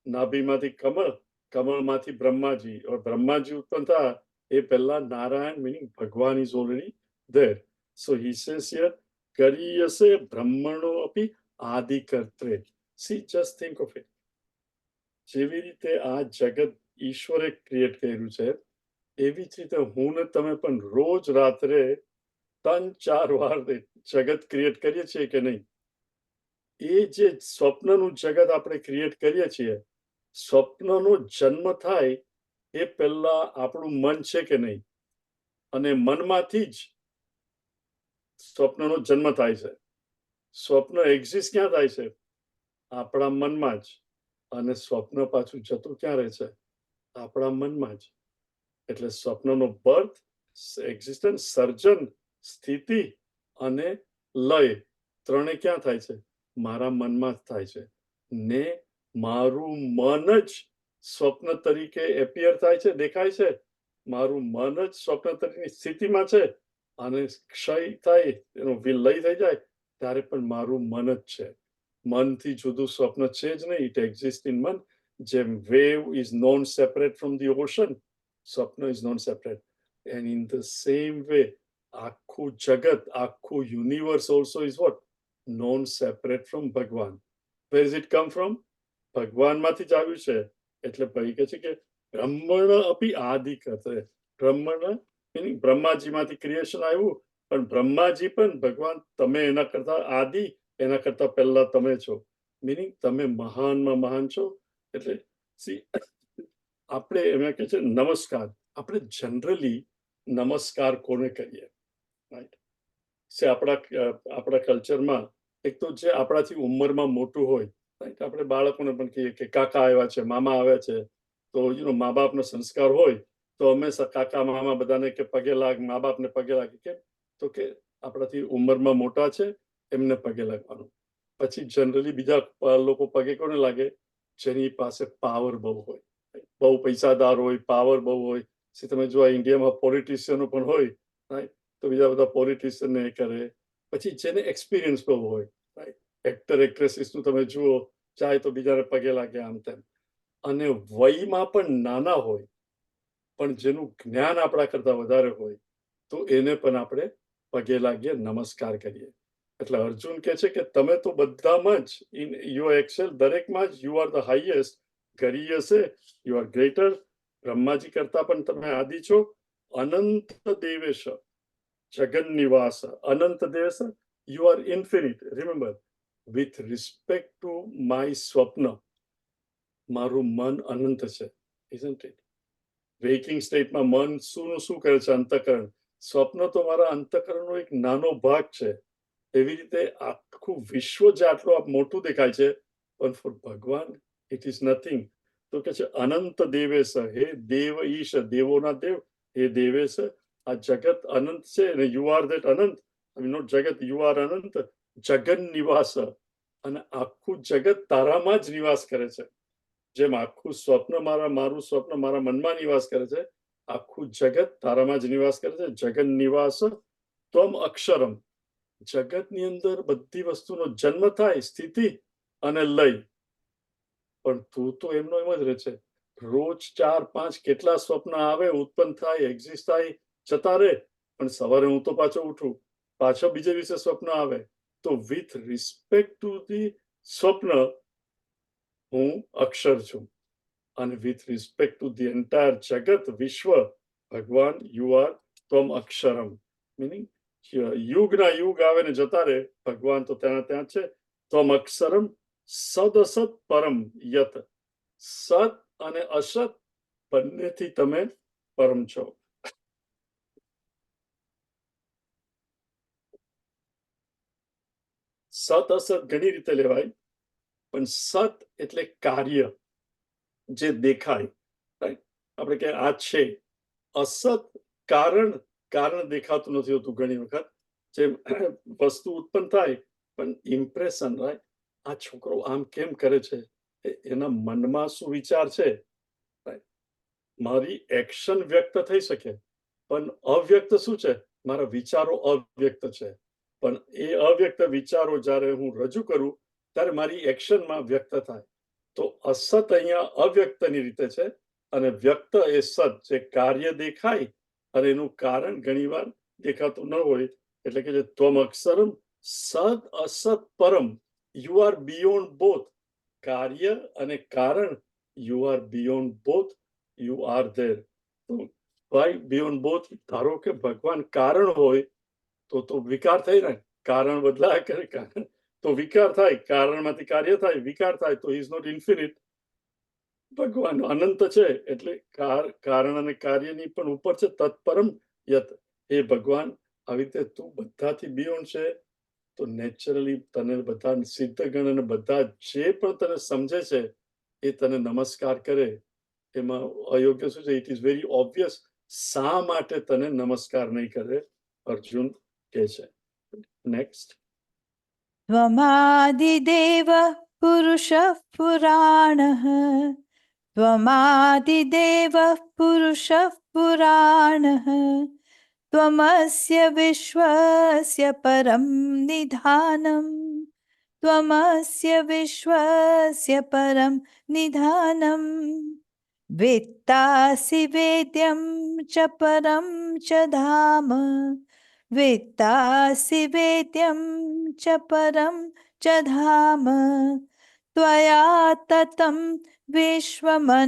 C: નાભીમાંથી કમળ, કમળમાંથી બ્રહ્માજી, બ્રહ્માજી ઉત્પન્ન થયા એ પહેલા નારાયણ મીનિંગ ભગવાન is already there. So he says here ગરીયસે બ્રહ્મણો અપી આદિ કર્ત્રે. See just think of it. જેવી રીતે આ જગત ઈશ્વરે ક્રિએટ કર્યું છે એવી જ રીતે હું ને તમે પણ રોજ રાત્રે 3-4 વાર જગત ક્રિએટ કરીએ છીએ કે નહીં? એ જે સ્વપ્નનું જગત આપણે ક્રિએટ કરીએ છીએ, સ્વપ્નનો જન્મ થાય એ પહેલા આપણું મન છે કે નહીં? અને મનમાંથી જ સ્વપ્નનો જન્મ થાય છે. સ્વપ્ન એક્ઝિસ્ટ ક્યાં થાય છે? આપણા મનમાં જ. અને સ્વપ્ન પાછું જતું ક્યાં રહે છે? આપણા મનમાં જ. એટલે સ્વપ્નનો બર્થ, એક્ઝિસ્ટન્સ, સર્જન, સ્થિતિ અને લય ત્રણે ક્યાં થાય છે? મારા મનમાં જ થાય છે. ને મારું મન જ સ્વપ્ન તરીકે એપિયર થાય છે, દેખાય છે. મારું મન જ સ્વપ્ન તરીકેની સ્થિતિમાં છે. અને ક્ષય થાય, એનો વિલય થઈ જાય ત્યારે પણ મારું મન જ છે. મનથી જુદું સ્વપ્ન છે જ નહીં. ઇટ એક્ઝિસ્ટ ઇન મન. જેમ wave is non separate from the ocean, સ્વપ્ન is non separate. And in the same way આખું જગત, આખું universe also is what? Non separate from ભગવાન. Where is it come from? ભગવાનમાંથી જ આવ્યું છે. એટલે ભાઈ કહે છે કે બ્રહ્મણ અપી આદિ કરતે. બ્રહ્મણ meaning બ્રહ્માજીમાંથી ક્રિએશન આવ્યું, પણ બ્રહ્માજી પણ ભગવાન તમે એના કરતા આદિ, એના કરતા પહેલા તમે છો. meaning તમે મહાનમાં મહાન છો. એટલે see, આપણે એમાં કહે છે નમસ્કાર. આપણે જનરલી નમસ્કાર કોને કરીએ, રાઈટ? સે આપણા કલ્ચરમાં એક તો જે આપણાથી ઉંમરમાં મોટું હોય, રાઈટ, આપણે બાળકોને પણ કહીએ કે કાકા આવ્યા છે, મામા આવ્યા છે. તો મા બાપનો સંસ્કાર હોય તો હંમેશા કાકા મામા બધાને કે પગે લાગ, મા બાપને પગે લાગે. કેમ? તો કે આપણાથી ઉંમરમાં મોટા છે, એમને પગે લાગવાનું. પછી જનરલી બીજા લોકો પગે કોને લાગે? જેની પાસે પાવર બહુ હોય, બહુ પૈસાદાર હોય, પાવર બહુ હોય. તમે જો ઇન્ડિયામાં પોલિટિશિયનો પણ હોય, રાઈટ, તો બીજા બધા પોલિટિશિયન એ કરે. પછી જેને એક્સપિરિયન્સ બહુ હોય, રાઈટ, એક્ટર એક્ટ્રેસીસનું તમે જુઓ, ચાહે તો બીજાને પગે લાગે આમ તેમ. અને વયમાં પણ નાના હોય, પણ જેનું જ્ઞાન આપણા કરતા વધારે હોય, તો એને પણ આપણે પગે લાગીએ, નમસ્કાર કરીએ. એટલે અર્જુન કહે છે કે તમે તો બધામાં જ ઇન યુ એક્સેલ, દરેકમાં જ યુ આર ધ હાઈએસ્ટ. કરી હશે, યુ આર ગ્રેટર. બ્રહ્માજી કરતા પણ તમે આદિ છો. અનંત દેવેશ, જગન નિવાસ, અનંત દેવેશ, you are infinite. Remember, with respect to my સ્વપ્ન, મારું મન અનંત છે, isn't it? વેકિંગ સ્ટેટમાં મન શું કરે છે? અંતકરણ. સ્વપ્ન તો મારા અંતકરણનો એક નાનો ભાગ છે. એવી રીતે આખું વિશ્વ જે આટલું મોટું દેખાય છે, પણ ફોર ભગવાન ઇટ ઇઝ નથિંગ. તો કે છે અનંત દેવેશ, હે દેવ ઈશ, દેવોના દેવ, હે દેવેશ, આ જગત અનંત છે અને you are that anant. Not jagat, you are anant. જગન નિવાસ, અને આખું જગત તારામાં જ નિવાસ કરે છે. જેમ આખું સ્વપ્ન મારું સ્વપ્ન મારા મનમાં નિવાસ કરે છે, આખું જગત તારામાં જ નિવાસ કરે છે. જગન નિવાસ ત્વમ અક્ષરમ. જગતની અંદર બધી વસ્તુનો જન્મ થાય, સ્થિતિ અને લય, પણ તું તો એમનો એમ જ રહે છે. રોજ 4-5 કેટલા સ્વપ્ન આવે, ઉત્પન્ન થાય, એક્ઝિસ્ટ થાય, જતા રહે, પણ સવારે હું તો પાછો ઉઠું, પાછો બીજે દિવસે સ્વપ્ન આવે. તો વિથ રિસ્પેક્ટ ટુ ધી સ્વપ્ન હું અક્ષર છું, અને with respect to the entire જગત, વિશ્વ, ભગવાન, યુ આર ત્વમ અક્ષરમ. મિનિંગ યુગના યુગ આવે ને જતા રહે, ભગવાન તો ત્યાં છે. ત્વમ અક્ષરમ સદ અસત પરમ યત. સત અને અસત બંનેથી તમે પરમ છો. સત અસત ઘણી રીતે લેવાય, પણ સત એટલે કાર્ય, જે દેખાય, રાઈટ? આપણે કે આ છે. અસત કારણ દેખાતું નથી હોતું ઘણી વખત. જે વસ્તુ ઉત્પન્ન થાય, પણ ઇમ્પ્રેશન, રાઈટ, આ છોકરો આમ કેમ કરે છે, એના મનમાં શું વિચાર છે, રાઈટ? મારી એક્શન વ્યક્ત થઈ શકે, પણ અવ્યક્ત શું છે? મારા વિચારો અવ્યક્ત છે. પણ એ અવ્યક્ત વિચારો જ્યારે હું રજૂ કરું, ત્યારે મારી એક્શનમાં વ્યક્ત થાય. તો અસત અહીંયા અવ્યક્તની રીતે છે, અને વ્યક્ત એ સત, જે કાર્ય દેખાય અને એનું કારણ ઘણીવાર દેખાતું ન હોય. એટલે કે જે ત્વમ અક્ષરમ સદ અસત પરમ, યુ આર બિયોન્ડ બોથ. કાર્ય અને કારણ, you are beyond both, you are there. તો વાય બિયોન્ડ બોથ? ધારો કે ભગવાન કારણ હોય તો વિકાર થઈ ને, કારણ બદલાય કરે, કારણ તો વિકાર થાય, કારણમાંથી કાર્ય થાય, વિકાર થાય, તો ઇઝ નોટ ઇન્ફિનિટ. ભગવાન અનંત છે, એટલે કારણ અને કાર્યની પણ ઉપર છે. તત્પરમ યત, હે ભગવાન, આવી રીતે તું બધાથી બિયોન્ડ છે. તો નેચરલી તને બધા સિદ્ધગણ અને બધા જે પણ તને સમજે છે, એ તને નમસ્કાર કરે. એમાં અયોગ્ય શું છે? It is very obvious. શા માટે તને નમસ્કાર નહીં કરે? અર્જુન કહે છે. નેક્સ્ટ.
B: त्वमादिदेव पुरुषः पुराणः त्वमादिदेव पुरुषः पुराणः त्वमस्य विश्वस्य परं निधानम् त्वमस्य विश्वस्य परं निधानम् वेत्तासि वेद्यं च परं च धाम वेत्तासि वेद्यं च परं च धाम त्वया ततं विश्वमनन्तरूप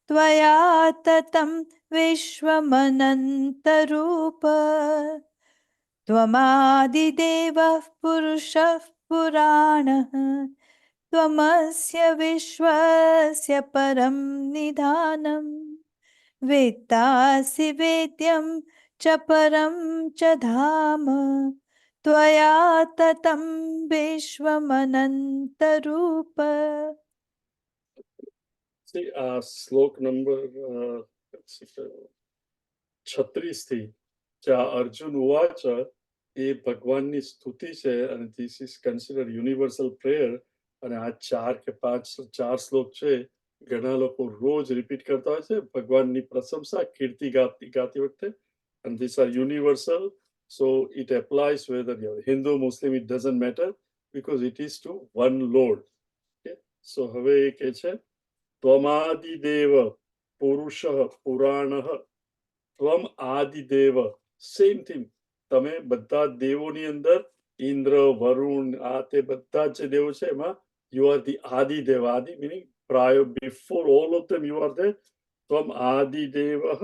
B: त्वया ततं विश्वमनन्तरूप त्वमादिदेवः पुरुषः पुराणः त्वमस्य विश्वस्य परं निधानम् वेत्तासि वेद्यं च परं च धाम त्वया ततं विश्वमनन्तरूप.
C: See, શ્લોક નંબર 36 થી જ્યાં અર્જુન ઉવાચ એ ભગવાનની સ્તુતિ છે અને this is considered universal prayer અને આ 4 કે 4 શ્લોક છે ઘણા લોકો રોજ રિપીટ કરતા હોય છે ભગવાનની પ્રશંસા કીર્તિ ગાતી વખતે and these are universal so it applies whether you're Hindu Muslim it doesn't matter because it is to one Lord. Okay, so હવે એ કે છે ત્વમાદિદેવ પુરુષઃ પુરાણઃ ત્વમ આદિદેવ સેમ થિંગ તમે બધા દેવોની અંદર ઇન્દ્ર વરુણ આ તે બધા જે દેવો છે એમાં you are the આદિદેવ આદિ meaning prior before all of them you are there ત્વમ આદિદેવઃ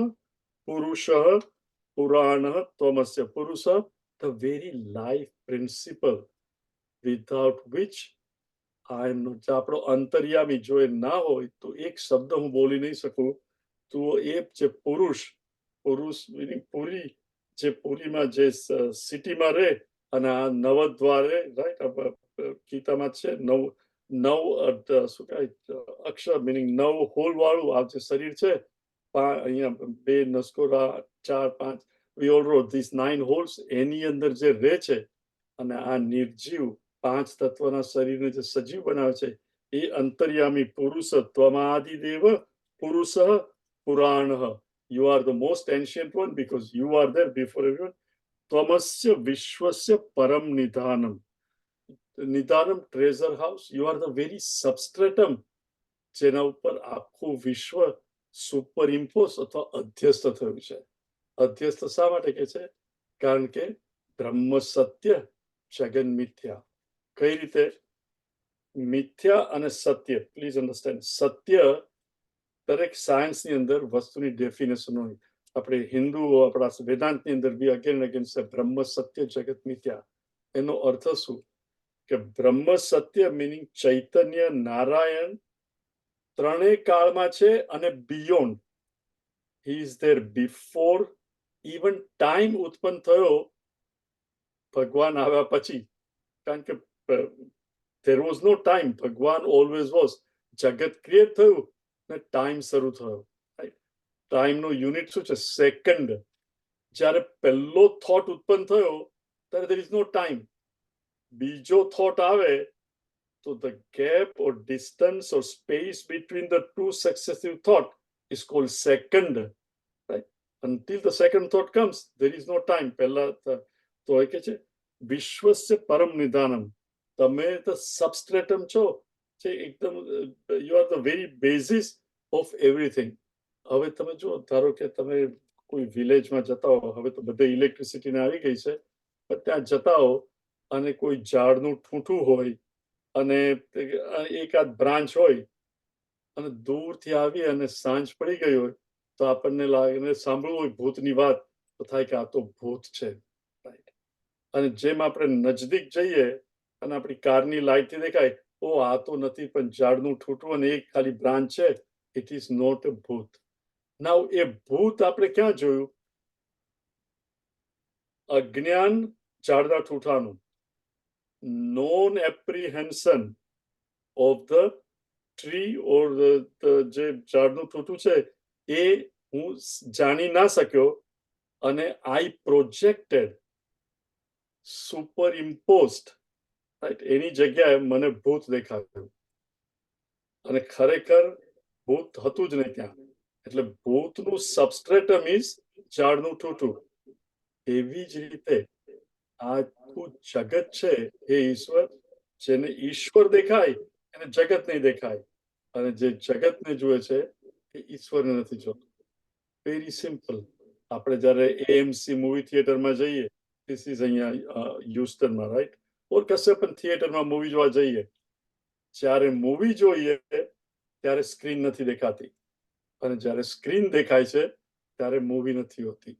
C: પુરુષઃ પુરાણઃ ત્વમસ્ય પુરુષઃ the very life principle without which I am not આપણો અંતર્યામી જો એ ના હોય તો એક શબ્દ હું બોલી નહીં શકું તો એ જે પુરુષ meaning પુરી જે પુરીમાં જે સિટીમાં રહે અને આ નવદ્વારે રાઈટ ગીતામાં છે નવ શું કહેવાય અક્ષર મિનિંગ 9 હોલ વાળું આ જે શરીર છે અહીંયા 2 નસકોરા 4 5 we all wrote these 9 holes એની અંદર જે રહે છે અને આ નિર્જીવ 5 તત્વના શરીરને જે સજીવ બનાવે છે એ અંતર્યામી પુરુષ ત્વમાદિદેવ પુરુષઃ પુરાણઃ you are the most ancient one because you are there before everyone ત્વમસ્ય વિશ્વસ્ય Param નિધાનમ નિધાનમ treasure house you are the very substratum જેના ઉપર આખું વિશ્વ સુપર ઇમ્પોઝ અથવા અધ્યસ્ત થયું છે અધ્યસ્ત શા માટે કે છે કારણ કે બ્રહ્મ સત્ય જગન મિથ્યા કઈ રીતે મિથ્યા અને સત્ય પ્લીઝ અન્ડરસ્ટેન્ડ સત્ય દરેક સાયન્સની અંદર વસ્તુની ડેફિનેશન હોય આપણે હિન્દુ આપણા વેદાંતની અંદર બી અગેન અગેન છે બ્રહ્મ સત્ય જગત મિથ્યા એનો અર્થ શું કે બ્રહ્મ સત્ય મિનિંગ ચૈતન્ય નારાયણ ત્રણેય કાળમાં છે અને beyond he is there before even time ઉત્પન્ન થયો ભગવાન આવ્યા પછી કારણ કે there was no time ભગવાન always was જગત ક્રિએટ થયું ને ટાઈમ શરૂ થયો ટાઈમનો યુનિટ શું છે સેકન્ડ જ્યારે પહેલો થોટ ઉત્પન્ન થયો ત્યારે there is no time બીજો થોટ આવે તો the gap or distance or space between the two successive thought is called second right until the second thought comes there is no time પહેલા તો એ કે છે વિશ્વસ્ય પરમ નિધાનમ તમે the substratum છો જે એકદમ you are the very basis of everything હવે તમે જો ધારો કે તમે કોઈ વિલેજમાં જતા હો હવે તો બધે ઇલેક્ટ્રિસિટીને આવી ગઈ છે પણ ત્યાં જતા હો અને કોઈ ઝાડનું ઠૂંઠું હોય અને એકાદ બ્રાન્ચ હોય અને દૂરથી આવી અને સાંજ પડી ગઈ હોય તો આપણને લાગે સાંભળવું હોય ભૂતની વાત તો થાય કે આ તો ભૂત છે રાઈટ અને જેમ આપણે નજદીક જઈએ અને આપણી કારની લાઈટથી દેખાય ઓ આ તો નથી પણ ઝાડનું ઠૂંઠું અને એક ખાલી બ્રાન્ચ છે ઇટ ઇઝ નોટ અ ભૂત નાઉ એ ભૂત આપણે ક્યાં જોયું અજ્ઞાન ઝાડના ઠૂંઠાનું non apprehension of the tree or the જે ઝાડનું ઠૂંઠું છે એ હું જાણી ના શક્યો અને I projected superimposed right એની જગ્યાએ મને ભૂત દેખાયું અને ખરેખર ભૂત હતું જ નહીં ત્યાં એટલે ભૂતનું સબસ્ટ્રેટમ ઇઝ ઝાડનું ઠૂંઠું એવી જ રીતે આખું જગત છે એ ઈશ્વર જેને ઈશ્વર દેખાય એને જગત નહીં દેખાય અને જે જગતને જુએ છે એ ઈશ્વરને નથી જોતું વેરી સિમ્પલ આપણે જ્યારે AMC મૂવી થિયેટરમાં જઈએ ધીસ ઇઝ અહીંયા હ્યુસ્ટનમાં રાઈટ ઓર કશે પણ થિયેટરમાં મૂવી જોવા જઈએ, જ્યારે મૂવી જોઈએ ત્યારે સ્ક્રીન નથી દેખાતી, અને જ્યારે સ્ક્રીન દેખાય છે ત્યારે મૂવી નથી હોતી.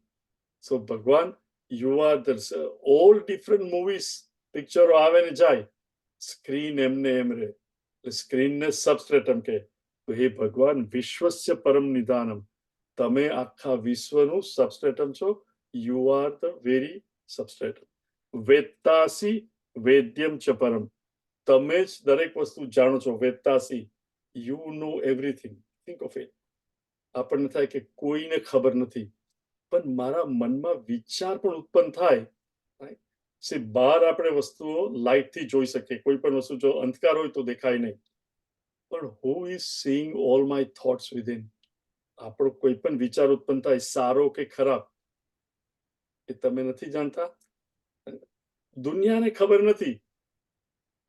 C: સો ભગવાન, you are all different movies, પિક્ચરો આવે ને જાય, સ્ક્રીન એમને એમ રહે. એટલે સ્ક્રીનને સબસ્ટ્રેટમ કહે. તો હે ભગવાન, વિશ્વસ્ય પરમ નિદાનમ, તમે આખા વિશ્વનું સબસ્ટ્રેટમ છો. You are the very substratum. વેત્તાસી વેદ્યમ ચ પરમ, તમે જ દરેક વસ્તુ જાણો છો. વેત્તાસી, you know everything. Think of it. આપણને થાય કે કોઈને ખબર નથી, પણ મારા મનમાં વિચાર પણ ઉત્પન્ન થાય. બહાર આપણે વસ્તુઓ લાઇટથી જોઈ શકીએ, કોઈ પણ વસ્તુ જો અંધકાર હોય તો દેખાય નહીં, પણ who is seeing all my thoughts within? આપણો કોઈ પણ વિચાર ઉત્પન્ન થાય, સારો કે ખરાબ, એ તમે નથી જાણતા. દુનિયાને ખબર નથી,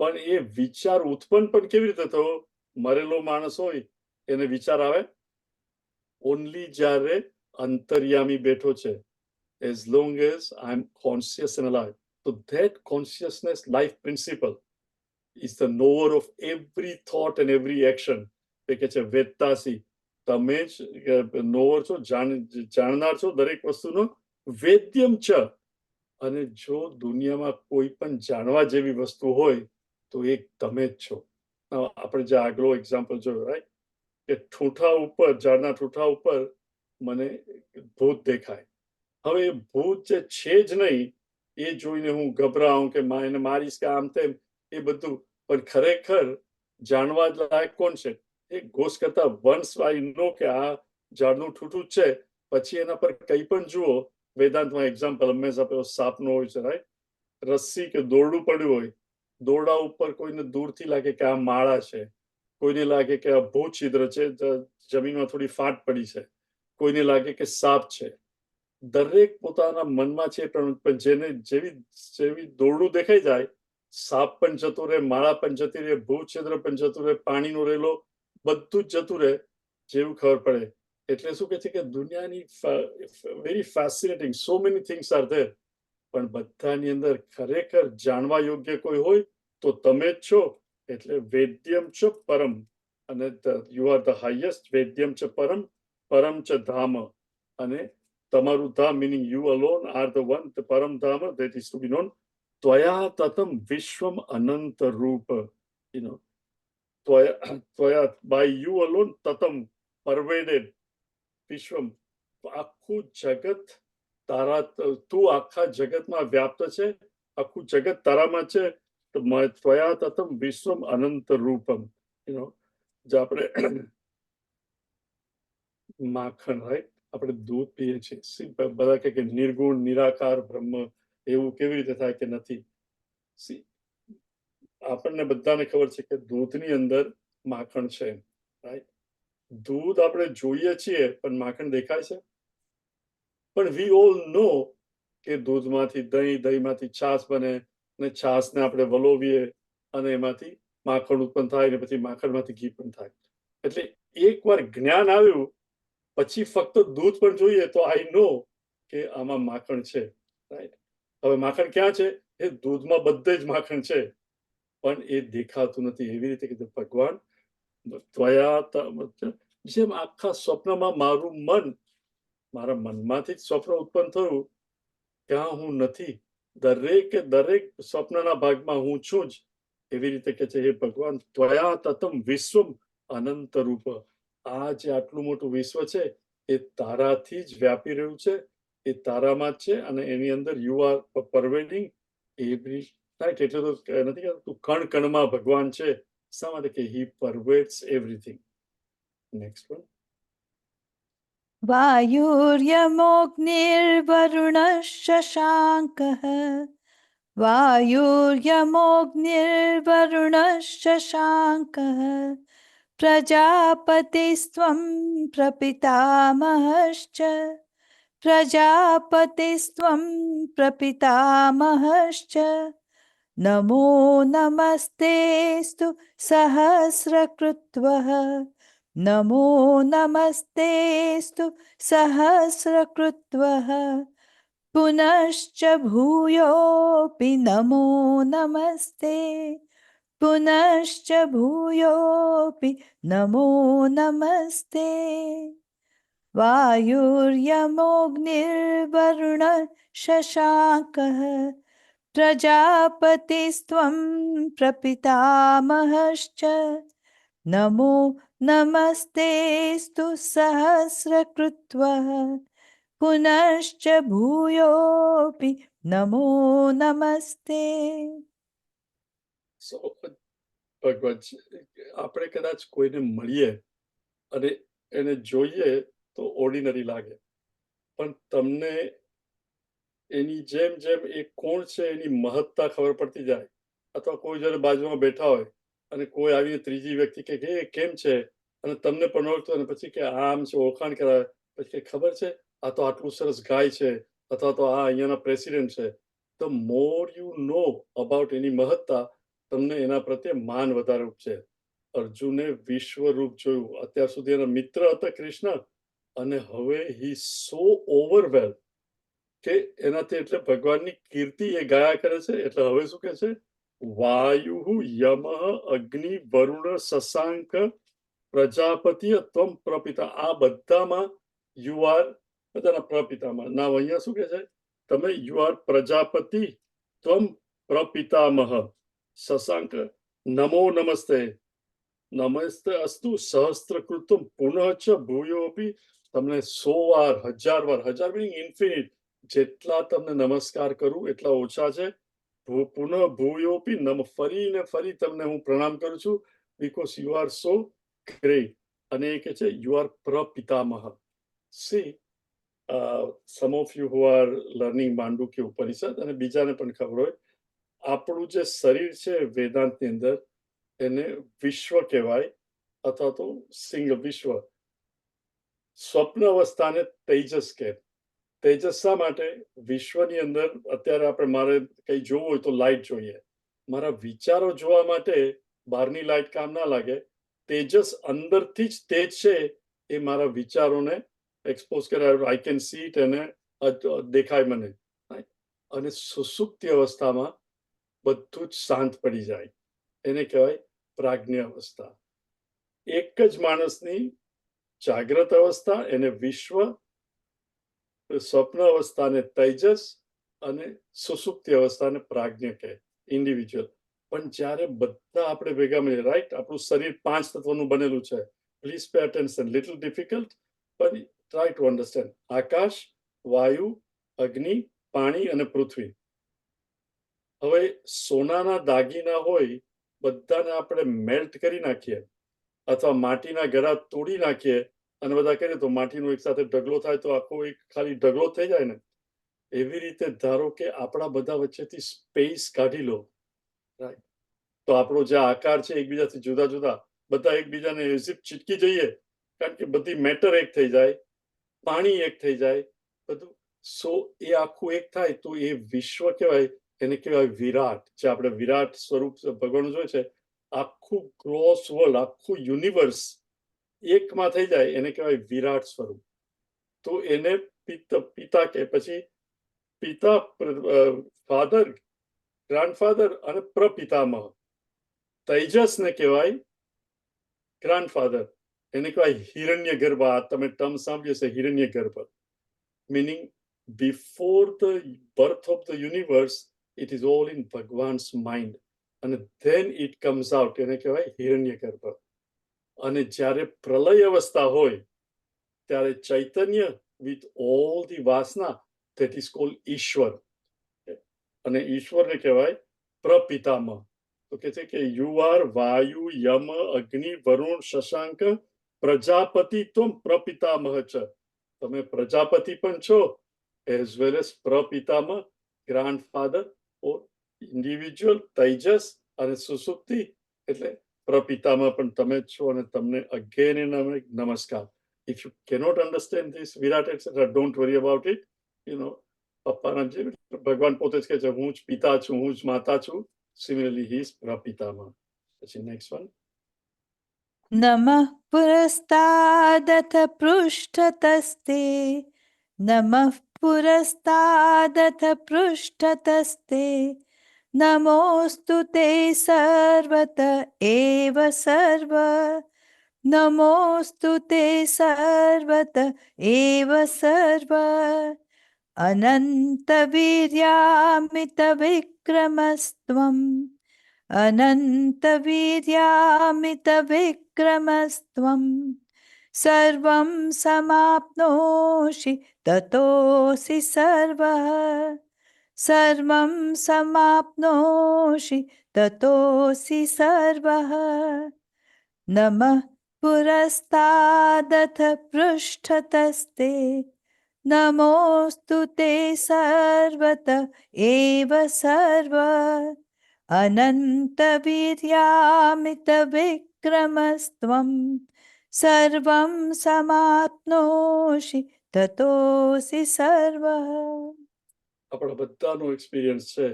C: પણ એ વિચાર ઉત્પન્ન પણ કેવી રીતે થયો? મરેલો માણસ હોય એને વિચાર આવે ઓનલી જ્યારે અંતર્યામી બેઠો છે. as long as I'm conscious and alive. So that consciousness life principle is the knower of every thought and every action. એ કે છે વેત્તાસી, તમે જ નોવર છો, જાણનાર છો દરેક વસ્તુનો. વેદ્યમ છે, અને જો દુનિયામાં કોઈ પણ જાણવા જેવી વસ્તુ હોય તો એક તમે જ છો. આપણે જે આગલો એક્ઝામ્પલ જોયો, રાઈટ, કે ઠૂંઠા ઉપર, ઝાડના ઠૂંઠા ઉપર મને ભૂત દેખાય. હવે એ ભૂત જે છે જ નહીં, એ જોઈને હું ગભરાઉં કે એને મારીશ કે આમ તેમ, એ બધું. પણ ખરેખર જાણવા લાયક કોણ છે? એ ગોસ કરતા વન્સ આઈ નો કે આ ઝાડનું ઠૂઠું છે, પછી એના પર કંઈ પણ જુઓ. વેદાંતમાં એક્ઝામ્પલ હંમેશા પેલો સાપનો હોય છે, રાઈટ. રસ્સી કે દોરડું પડ્યું હોય, દોરડા ઉપર કોઈને દૂરથી લાગે કે આ માળા છે, કોઈને લાગે કે આ ભૂત છિદ્ર છે, જમીનમાં થોડી ફાટ પડી છે, કોઈને લાગે કે સાપ છે. દરેક પોતાના મનમાં છે, પણ જેને જેવી દોરડું દેખાઈ જાય, સાપ પણ જતો રહે, માળા પણ જતી રહે, ભૂત છિદ્ર પણ જતું રહે, પાણીનો રેલો બધું જ જતું રહે, જેવું ખબર પડે. એટલે શું કે છે કે દુનિયાની very fascinating, so many things are there, પણ બધાની અંદર ખરેખર જાણવા યોગ્ય કોઈ હોય તો તમે જ છો. એટલે વેદ્યમ ચ પરમ, અને યુ આર ધ હાઈએસ્ટ. વેદ્યમ ચ પરમ, પરમ ચ ધામ, અને તમારું ધામ, meaning you alone are the one, the param dhama that is to be known. Tvaya tatam vishwam ananta rupa, you know, tvaya, by you alone, tatam, pervaded, vishwam, આખું જગત તારા, તું આખા જગતમાં વ્યાપ્ત છે, આખું જગત તારામાં છે. તો ત્વયા તતમ વિશ્વમ અનંત રૂપમ, યુ નો. જે આપણે માખણ, રાઈટ, આપણે દૂધ પીએ છીએ, બધા કે નિર્ગુણ નિરાકાર બ્રહ્મ, એવું કેવી રીતે થાય કે નથી? આપણને બધાને ખબર છે કે દૂધની અંદર માખણ છે, રાઈટ. દૂધ આપણે જોઈએ છીએ, પણ માખણ દેખાય છે? પણ વી ઓલ નો કે દૂધમાંથી દહીં, દહીંમાંથી છાશ બને, અને છાશને આપણે વલોવીએ અને એમાંથી માખણ ઉત્પન્ન થાય, ને પછી માખણમાંથી ઘી પણ થાય. એટલે એકવાર જ્ઞાન આવ્યું પછી ફક્ત દૂધ પણ જોઈએ તો આઈ નો કે આમાં માખણ છે, રાઈટ. હવે માખણ ક્યાં છે? એ દૂધમાં બધે જ માખણ છે, પણ એ દેખાતું નથી. એવી રીતે કીધું ભગવાન, જેમ આખા સ્વપ્નમાં મારું મન, મારા મનમાંથી જ સ્વપ્ન ઉત્પન્ન થયું, ત્યાં હું નથી. દરેક સ્વપ્નના ભાગમાં હું છું જ. એવી રીતે કે છે હે ભગવાન, ત્વયા તતમ વિશ્વમ અનંત રૂપ, આ જે આટલું મોટું વિશ્વ છે એ તારાથી જ વ્યાપી રહ્યું છે, એ તારામાં જ છે, અને એની અંદર યુ આર પરવેડિંગ એવરી, રાઈટ. એટલે તો નથી કહેતું કણ કણમાં ભગવાન છે. શા માટે? કે he pervades everything. Next one.
B: वायुर्यमोऽग्निर्वरुणश्शशाङ्कः वायुर्यमोऽग्निर्वरुणश्शशाङ्कः प्रजापतिस्त्वं प्रपितामहश्च प्रजापतिस्त्वं प्रपितामहश्च नमो नमस्तेस्तु सहस्रकृत्वः नमो नमस्तेस्तु सहस्रकृत्वः પુનશ્ચ ભૂયોऽપि નમો નમસ્તે પુનશ્ચ ભૂયોऽપि નમો નમસ્તે વાયુર્યમોऽગ્નિર્વરુણ શશાંકઃ પ્રજાપતિસ્ત્વં પ્રપિતામહશ્ચ નમો નમસ્તેસ્તુ સહસ્રકૃત્વઃ પુનશ્ચ ભૂયોऽપि નમો નમસ્તે.
C: So, ભગવાન આપણે કદાચ કોઈને મળીએ અને એને જોઈએ તો ઓર્ડિનરી લાગે, પણ તમને એની જેમ જેમ એ કોણ છે એની મહત્તા ખબર પડતી જાય, અથવા કોઈ જયારે બાજુમાં બેઠા હોય અને કોઈ આવીને ત્રીજી વ્યક્તિ કે એ કેમ છે અને તમને પણ ઓળખતો અને પછી કે આમ છે, ઓળખાણ કરાવે, પછી કે ખબર છે આ તો આટલું સરસ ગાય છે, અથવા તો આ અહીંયાના પ્રેસિડેન્ટ છે. The more you know about એની મહત્તા, તમને એના પ્રત્યે માન વધારે ઉપજે. અર્જુને વિશ્વરૂપ જોયું. અત્યાર સુધી એના મિત્ર હતા કૃષ્ણ, અને હવે હી સો ઓવરવેલ કે એનાથી એટલે ભગવાનની કીર્તિ એ ગાયા કરે છે. એટલે હવે શું કે છે? વાયુ યમ અગ્નિ વરુણ શશાંક પ્રજાપતિ ત્વમ પ્રપિતા. આ બધામાં યુ આર, બધાના પ્રપિતામાં. ના અહીંયા શું કે છે? તમે યુ આર પ્રજાપતિ ત્વમ પ્રપિતામહ શશાંક નમો નમસ્તે નમસ્તે અસ્તુ સહસ્ત્રકૃતમ પુનઃ ચ ભૂયોપી. તમને 100 વાર, 1000 વાર, 1000 મીનિંગ ઇન્ફિનિટ, જેટલા તમને નમસ્કાર કરું એટલા ઓછા છે. પુનઃ ભૂયોપી ફરી ફરી તમને હું પ્રણામ કરું છું, because you are so great. અને એ કે છે યુ આર પ્રપિતામહ. See some of you who are learning Mandukya Upanishad, અને બીજાને પણ ખબર હોય, આપણું જે શરીર છે વેદાંતની અંદર એને વિશ્વ કહેવાય, અથવા તો સિંહ વિશ્વ. સ્વપ્ન અવસ્થાને તેજસ કહે. તેજસ શા માટે? વિશ્વની અંદર અત્યારે આપણે, મારે કંઈ જોવું હોય તો લાઇટ જોઈએ. મારા વિચારો જોવા માટે બહારની લાઇટ કામ ના લાગે. તેજસ અંદરથી જ તેજ છે, એ મારા વિચારોને એક્સપોઝ કરે. આઈ કેન સી ઇટ, એને દેખાય મને. અને સુસુપ્તિ અવસ્થામાં બધું જ શાંત પડી જાય. એને કહેવાય પ્રાજ્ઞ અવસ્થા. એક જ માણસની જાગ્રત અવસ્થા એને વિશ્વ, સ્વપ્ન અવસ્થાને તેજસ, અને સુસુપ્તિ અવસ્થાને પ્રાજ્ઞ કહે, ઇન્ડિવિજ્યુઅલ. પણ જ્યારે બધા આપણે ભેગા મળીએ, રાઈટ, આપણું શરીર 5 તત્વોનું બનેલું છે. Please pay attention, little difficult, પણ ટ્રાય ટુ અન્ડરસ્ટેન્ડ. આકાશ, વાયુ, અગ્નિ, પાણી અને પૃથ્વી. હવે સોનાના દાગીના હોય, બધાને આપણે મેલ્ટ કરી નાખીએ, અથવા માટીના ઘડા તોડી નાખીએ અને બધા કરીએ તો માટીનો એક સાથે ઢગલો થાય તો આખો એક ખાલી ઢગલો થઈ જાય ને. એવી રીતે ધારો કે આપણા બધા વચ્ચેથી સ્પેસ કાઢી લો, રાઈટ, તો આપણો જે આકાર છે એકબીજાથી જુદા જુદા, બધા એકબીજાને એઝિપ ચીટકી જઈએ, કારણ કે બધી મેટર એક થઈ જાય, પાણી એક થઈ જાય, બધું. સો એ આખું એક થાય તો એ વિશ્વ કહેવાય. એને કહેવાય વિરાટ. જે આપણે વિરાટ સ્વરૂપ ભગવાન જોઈએ છે, આખું ક્રોસ વર્લ્ડ, આખું યુનિવર્સ એકમાં થઈ જાય, એને કહેવાય વિરાટ સ્વરૂપ. તો એને પિતા કે પછી પિતા, ફાધર, ગ્રાન્ડફાધર અને પ્રપિતામહ. તેજસને કહેવાય ગ્રાન્ડફાધર, એને કહેવાય હિરણ્ય ગર્ભ. તમે ટર્મ સાંભળ્યું છે, હિરણ્ય ગર્ભ, meaning before the birth of the universe, it is all in Bhagwan's mind, and then it comes out. એને કહેવાય હિરણ્ય ગર્ભ. અને જ્યારે પ્રલય અવસ્થા હોય ત્યારે ચૈતન્ય with all the વાસના, that is called ઈશ્વર. અને ઈશ્વરને કહેવાય પ્રપિતામહ. તો કે છે કે યુ આર વાયુ યમ અગ્નિ વરુણ શશાંક પ્રજાપતિ ત્વમ પ્રપિતામહ ચ. તમે પ્રજાપતિ પણ છો, એઝ વેલ એઝ પ્રપિતામહ, ગ્રાન્ડફાધર ઓર ઇન્ડિવિજ્યુઅલ, તેજસ અને સુસુપ્તિ, એટલે પ્રપિતામહ પણ તમે જ છો. અને તમને અગેન નમસ્કાર. If you cannot understand this Virat etc., don't worry about it. You know, પપ્પાના જે ભગવાન પોતે જ કહે છે, હું જ પિતા છું, હું જ માતા છું. Similarly, he is પ્રપિતામહ. પછી નેક્સ્ટ વન.
B: નમઃ પુરસ્તાદથ પૃષ્ઠતસ્તે નમઃ पुरस्तादथ पृष्ठतस्ते नमोऽस्तु ते सर्वत एव सर्व नमोऽस्तु ते सर्वत एव सर्व अनन्तवीर्यामितविक्रमस्त्वम् अनन्तवीर्यामितविक्रमस्त्वम् सर्वं समाप्नोषि ततोऽसि सर्वः सर्वं समाप्नोषि ततोऽसि सर्वः नमः पुरस्तादथ पृष्ठतस्ते नमोऽस्तु ते सर्वत एव सर्व अनन्तवीर्यामितविक्रमस्त्वं सर्वं समाप्नोषि ततोऽसि सर्वः
C: આપણા બધાનો એક્સપિરિયન્સ છે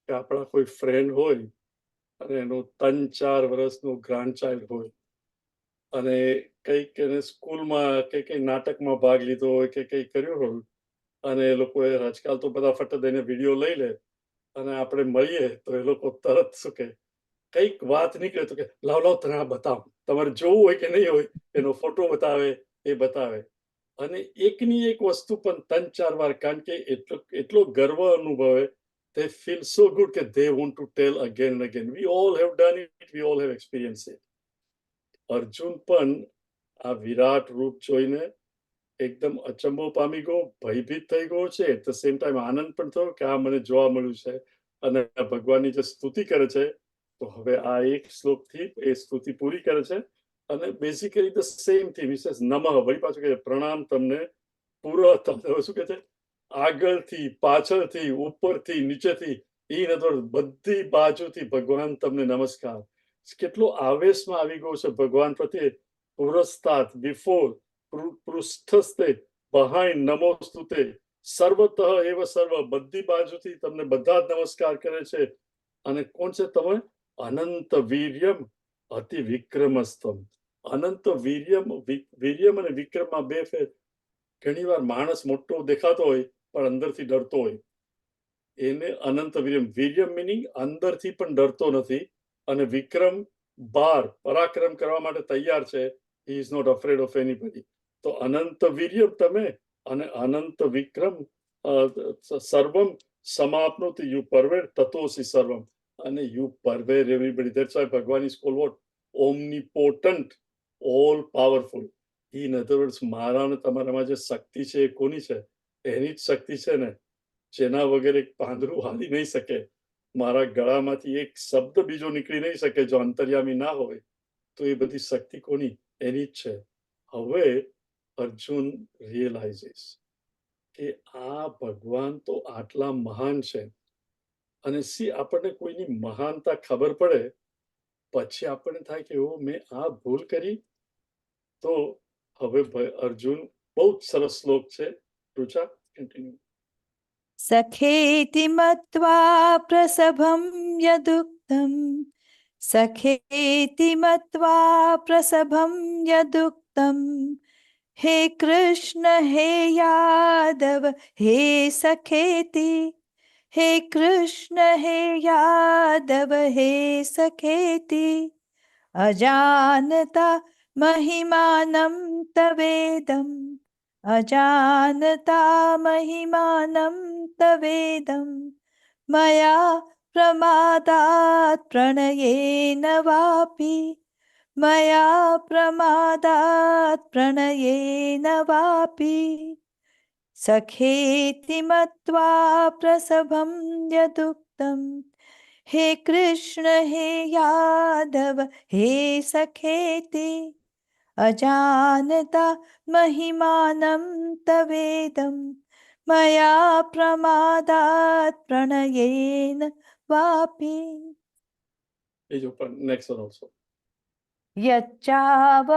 C: કે આપણા કોઈ ફ્રેન્ડ હોય અને એનો 3-4 વર્ષનો ગ્રાન્ડ ચાઇલ્ડ હોય અને કંઈક એને સ્કૂલમાં કે કંઈ નાટકમાં ભાગ લીધો હોય કે કંઈ કર્યું હોય અને એ લોકોએ આજકાલ તો બધા ફટ દઈને વિડીયો લઈ લે અને આપણે મળીએ તો એ લોકો તરત શું કે કંઈક વાત નીકળે તો કે લાવ લાવ તને આ બતાવ તમારે જોવું હોય કે નહીં હોય એનો ફોટો બતાવે એ બતાવે અને એકની એક વસ્તુ પણ 3-4 વાર કારણ કે એટલો ગર્વ અનુભવે they feel so good that they want to tell again and again. We all have done it, we all have experienced it. Arjun પણ આ વિરાટ રૂપ જોઈને એકદમ અચંબો પામી ગયો, ભયભીત થઈ ગયો છે, એટ ધ સેમ ટાઈમ આનંદ પણ થયો કે આ મને જોવા મળ્યું છે અને ભગવાનની જે સ્તુતિ કરે છે તો હવે આ એક શ્લોકથી એ સ્તુતિ પૂરી કરે છે અને બેઝિકલી ધ સેમ થિંગ વિશેષ નમઃ વળી પાછું કહે પ્રણામ તમને પૂરો શું કહે છે આગળથી પાછળથી ઉપરથી નીચેથી બધી બાજુથી ભગવાન તમને નમસ્કાર કેટલો આવેશમાં આવી ગયો છે ભગવાન પ્રત્યે પુરસ્તાત બિફોર પૃષ્ઠસ્તે behind નમોસ્તુતે સર્વતઃ એવ સર્વ બધી બાજુથી તમને બધા જ નમસ્કાર કરે છે અને કોણ છે તમે અનંત વીર્યમ અતિ વિક્રમસ્તમ અનંત વીર્યમ અને વિક્રમમાં બે ફેર ઘણીવાર માણસ મોટો દેખાતો હોય પણ અંદરથી ડરતો હોય એને અનંત વીર્યમ મીનિંગ અંદરથી પણ ડરતો નથી અને વિક્રમ બાર પરાક્રમ કરવા માટે તૈયાર છે he is not afraid of anybody તો અનંત વીર્યમ તમે અને અનંત વિક્રમ સર્વમ સમાપ્નોતિ યુ પરવેર તતોસી સર્વમ અને યુ પરવેર everybody that's why ભગવાન is called what omnipotent all powerful in other words મારા અને તમારામાં જે શક્તિ છે એ કોની છે એની જ શક્તિ છે ને જેના વગર એક પાંદડું હાલી નહીં શકે મારા ગળામાંથી એક શબ્દ બીજો નીકળી નહીં શકે જો અંતર્યામી ના હોય તો એ બધી શક્તિ કોની એની જ છે હવે અર્જુન રિયલાઇઝિસ કે આ ભગવાન તો આટલા મહાન છે અને સી આપણને કોઈની મહાનતા ખબર પડે પછી આપણને થાય કે ઓ મેં આ ભૂલ કરી તો હવે અર્જુન બહુ જ સરસ શ્લોક છે રુચા કન્ટિન્યુ
B: સખેતિ મત્વા પ્રસભમ યદુક્તમ સખેતિ મત્વા પ્રસભમ યદુક્તમ હે કૃષ્ણ હે યાદવ હે સખેતિ હે કૃષ્ણ હે યાદવ હે સખેતિ અજાનતા મહિમાનમ તવેદમ અજાનતા મહિમાનમ તવેદમ મયા પ્રમાદાત પ્રણયેન વાપી મયા પ્રમાદાત પ્રણયેન વાપી સખેતિ મત્વા પ્રસભમ યદુક્તમ હે કૃષ્ણ હે યાદવ હે સખેતિ અજાનતા મહિમાનમ તવેદમ મયા પ્રમાદાત પ્રણયેન વાપી
C: નેક્સ્ટ વન ઓલ્સો
B: યચ્ચાવહ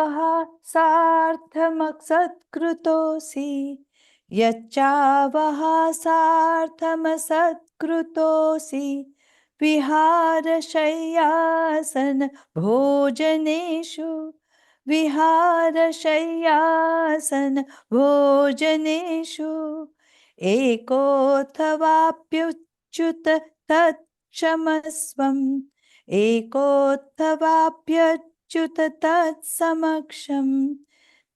B: સાર્થમસત્કૃતોસી યચ્ચાવહ સાર્થમસત્કૃતોસી વિહારશય્યાસન ભોજનેષુ વિહારશય્યાસન ભોજનેષુ एकोऽथवाप्युच्युत तत्क्षमस्वम् एकोऽथवाप्यच्युत तत्समक्षम्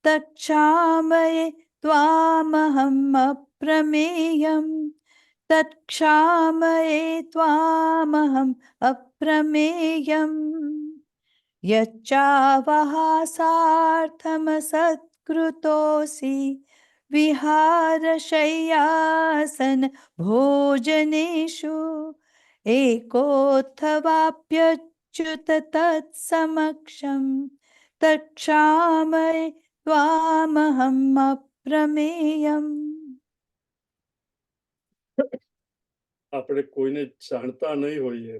B: तत्क्षामये त्वामहम् अप्रमेयम् तत्क्षामये त्वामहम् अप्रमेयम् यच्चावहासार्थमसत्कृतोऽसि विहारशय्यासन भोजनेषु एकोऽथवाप्यच्युत तत्समक्षम् तत्क्षामये त्वामहम् अप्रमेयम्.
C: આપણે કોઈને જાણતા નહીં હોઈએ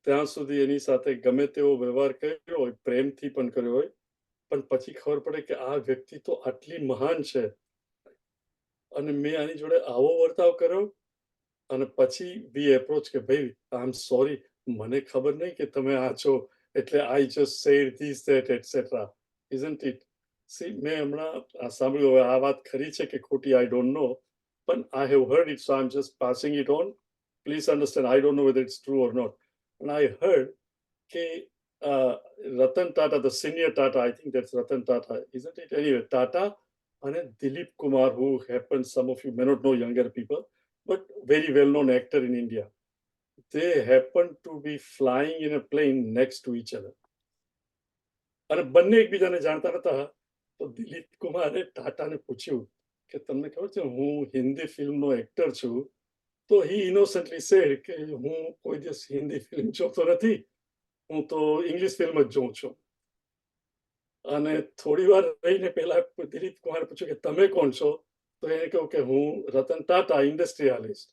C: ત્યાં સુધી એની સાથે ગમે તેવો વ્યવહાર કર્યો હોય, પ્રેમથી પણ કર્યો હોય, પણ પછી ખબર પડે કે આ વ્યક્તિ તો આટલી મહાન છે અને મેં આની જોડે આવો વર્તાવ કર્યો અને પછી વી એપ્રોચ કે ભાઈ આઈ એમ સોરી, મને ખબર નહીં કે તમે આ છો, એટલે I just said this that etcetera. Isn't it? C, મેં હમણાં સાંભળ્યું, હવે આ વાત ખરી છે કે ખોટી I don't know, but I have heard it, so I'm just passing it on. Please understand, I don't know whether it's true or not. And I heard Ratan Tata, the senior Tata, I think that's Ratan Tata, isn't it? Anyway, Tata and Dilip Kumar, who happens, some of you may not know, younger people, but very well-known actor in India. They happen to be flying in a plane next to each other. અને બંને એકબીજાને જાણતા હતા. તો દિલીપ કુમારે ટાટાને પૂછ્યું કે તમને ખબર છે હું હિન્દી ફિલ્મનો એક્ટર છું? તો હી ઇનોસન્ટલી સેડ કે હું કોઈ દિવસ હિન્દી ફિલ્મ જોતો નથી, હું તો ઇંગ્લિશ ફિલ્મ જ જોઉં છું. અને થોડી વાર રહીને પહેલા દિલીપ કુમારે પૂછ્યું કે તમે કોણ છો? તો એને કહ્યું કે હું Ratan Tata, industrialist.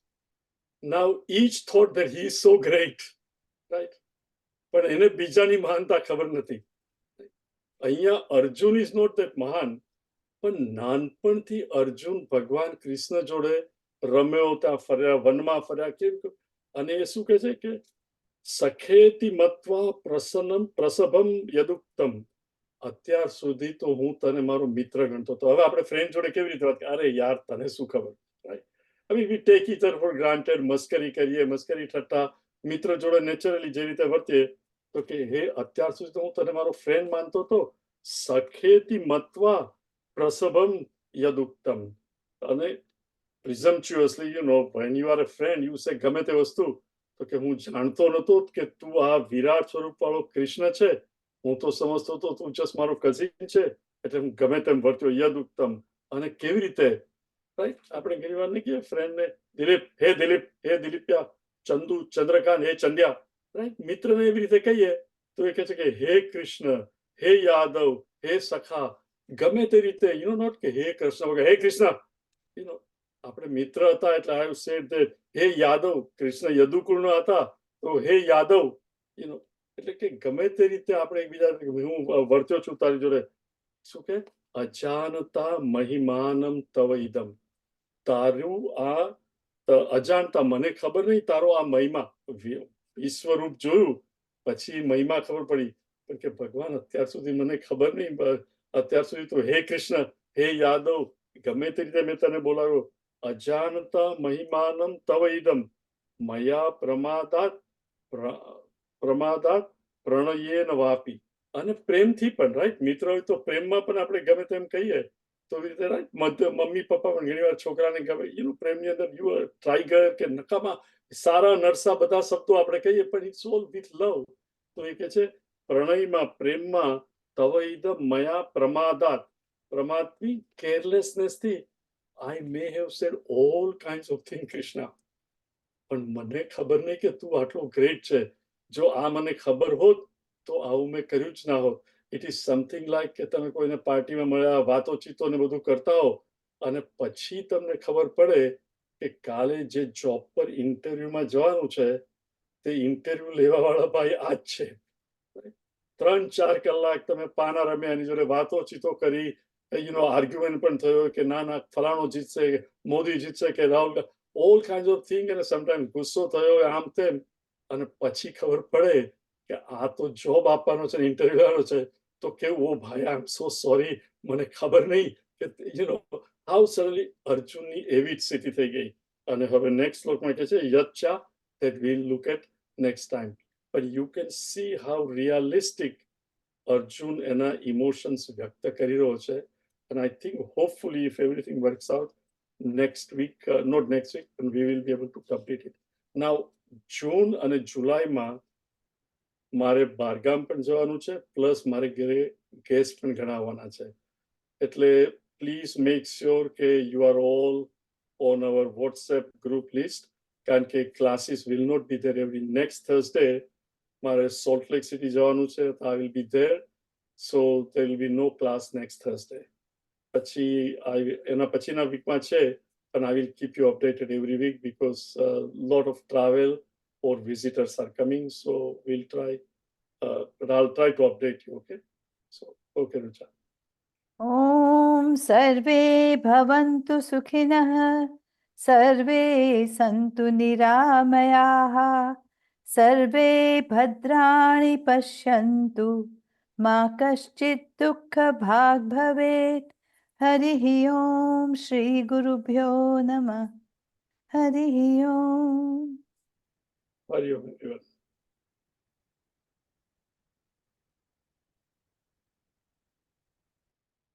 C: Now each thought that he is so great, right? પણ એને બીજાની મહાનતા ખબર નથી. અહીંયા અર્જુન ઇઝ નોટ ધેટ મહાન, પણ નાનપણથી અર્જુન ભગવાન કૃષ્ણ જોડે રમ્યો, ત્યાં ફર્યા, વનમાં ફર્યા, કેમ? અને એ શું કહે છે કે સખેતી મત્વા પ્રસન્નમ પ્રસભમ યદુક્તમ, અત્યાર સુધી તો હું તને મારો મિત્ર ગણતો હતો, હવે આપણે ફ્રેન્ડ જોડે કેવી રીતે વાત? અરે યાર, તને શું ખબર, રાઈટ? હવે we take each other for granted, મસ્કરી કરીએ, મસ્કરી ઠટ્ટા, મિત્ર જોડે નેચરલી જે રીતે વર્તીએ, તો કે હે અત્યાર સુધી તો હું તને મારો ફ્રેન્ડ માનતો હતો, સખેતી મત્વા પ્રસભમ યદુક્તમ. અને presumptuously, you know, when you are a friend, you say ગમે તે વસ્તુ, તો કે હું જાણતો નતો કે તું આ વિરાટ સ્વરૂપ વાળો કૃષ્ણ છે, હું તો સમજતો હતો તું જસ્ટ મારો કઝિન છે, એટલે હું ગમે તેમ વર્ત્યો, યદુક્તમ. અને કેવી રીતે, રાઈટ? આપણે ઘણી વાર નહીં કહીએ ફ્રેન્ડને દિલીપ, હે દિલીપ, હે દિલીપ્યા, ચંદુ, ચંદ્રકાંત, હે ચંદ્યા, રાઈટ? મિત્રને એવી રીતે કહીએ તો એ કહે છે કે હે કૃષ્ણ, હે યાદવ, હે સખા, ગમે તે રીતે, યુ નો, નોટ કે હે કૃષ્ણ વગર, હે કૃષ્ણ, યુ નો. આપણે મિત્ર હતા એટલે આઈ હેવ સેડ ધેટ હે યાદવ, કૃષ્ણ યદુકુળના હતા તો હે યાદવ, યુ નો. એટલે કે ગમે તે રીતે આપણે એકબીજા, હું વર્ત્યો છું તારી જોડે, શું કે અજાનતા મહિમાનમ તવ ઇદમ, તારું આ અજાણતા, મને ખબર નહીં તારો આ મહિમા, વિશ્વરૂપ જોયું પછી મહિમા ખબર પડી, પણ કે ભગવાન અત્યાર સુધી મને ખબર નહીં, અત્યાર સુધી તો હે કૃષ્ણ, હે યાદવ, ગમે તે રીતે મેં તને બોલાવ્યો, અજાનતા મહિમાનમ તવ ઇદમ મયા પ્રમાદાત પ્રણયેન વાપી. અને પ્રેમથી પણ, રાઈટ? મિત્ર હોય તો પ્રેમમાં પણ આપણે ગમે તેમ કહીએ તો એવી રીતે, રાઈટ? મમ્મી પપ્પા પણ ઘણી વાર છોકરાને ગમે, યુ નો, પ્રેમની અંદર યુ આર ટાઈગર કે નકામા, સારા નરસા બધા શબ્દો આપણે કહીએ, પણ ઇટ્સ ઓલ વિથ લવ. તો એ કે છે પ્રણયમાં, પ્રેમમાં, તવ ઇદમ મયા પ્રમાદાત, પ્રમાદથી, કેરલેસનેસથી, I may have said all kinds of things, Krishna. પણ મને ખબર નહીં કે તું આટલો ગ્રેટ છે. જો આ મને ખબર હોત તો આવું મેં કર્યું જ ના હોત. ઇટ ઇઝ સમથિંગ લાઈક કે તમે કોઈને પાર્ટીમાં મળ્યા, વાતોચીતો ને બધું કરતા હો, અને પછી તમને ખબર પડે કે કાલે જે જોબ પર ઇન્ટરવ્યુમાં જવાનું છે તે ઇન્ટરવ્યુ લેવાવાળા ભાઈ આ જ છે. 3-4 કલાક તમે પાના રમ્યા, એની જોડે વાતોચીતો કરી, યુ નો, આર્ગ્યુમેન્ટ પણ થયો કે ના ના ફલાણો જીતશે, મોદી જીતશે કે Rahul, all kind of thing, અને સમટાઈમ ગુસ્સો થયો, આમ તેમ, અને પછી ખબર પડે કે આ તો જોબ આપવાનો છે, ઇન્ટરવ્યુ આવવાનો છે, તો કેવું, ઓ ભાઈ, આઈ એમ સો સોરી, મને ખબર નહીં કે, યુ નો, હાઉ સડનલી અર્જુનની એવી જ સ્થિતિ થઈ ગઈ અને હવે નેક્સ્ટ શ્લોકમાં કહે છે યચ્છા that we'll look at next time. But you can see how realistic Arjun એના ઇમોશન્સ વ્યક્ત કરી રહ્યો છે. And I think hopefully if everything works out next week, not next week, and we will be able to complete it. Now, જૂન અને જુલાઈમાં મારે બારગામ પણ જવાનું છે પ્લસ મારે ઘરે ગેસ્ટ પણ ઘણા આવવાના છે એટલે પ્લીઝ મેક શ્યોર કે you are all on our WhatsApp group list કારણ કે classes will not be there every next Thursday મારે સોલ્ટ લેક સિટી જવાનું છે તો I will be there so there will be no class next Thursday. પછી એના પછીના વીકમાં છે and I will keep you updated every week because a lot of travel or visitors are coming. So we'll try, but I'll try to update you. Okay. So, okay, Rucha.
B: ॐ सर्वे भवन्तु सुखिनः सर्वे सन्तु निरामयाः सर्वे भद्राणि पश्यन्तु मा कश्चित् दुःखभाग् भवेत् हरिः ॐ श्रीगुरुभ्यो नमः हरिः ॐ
C: Hari Om, everyone.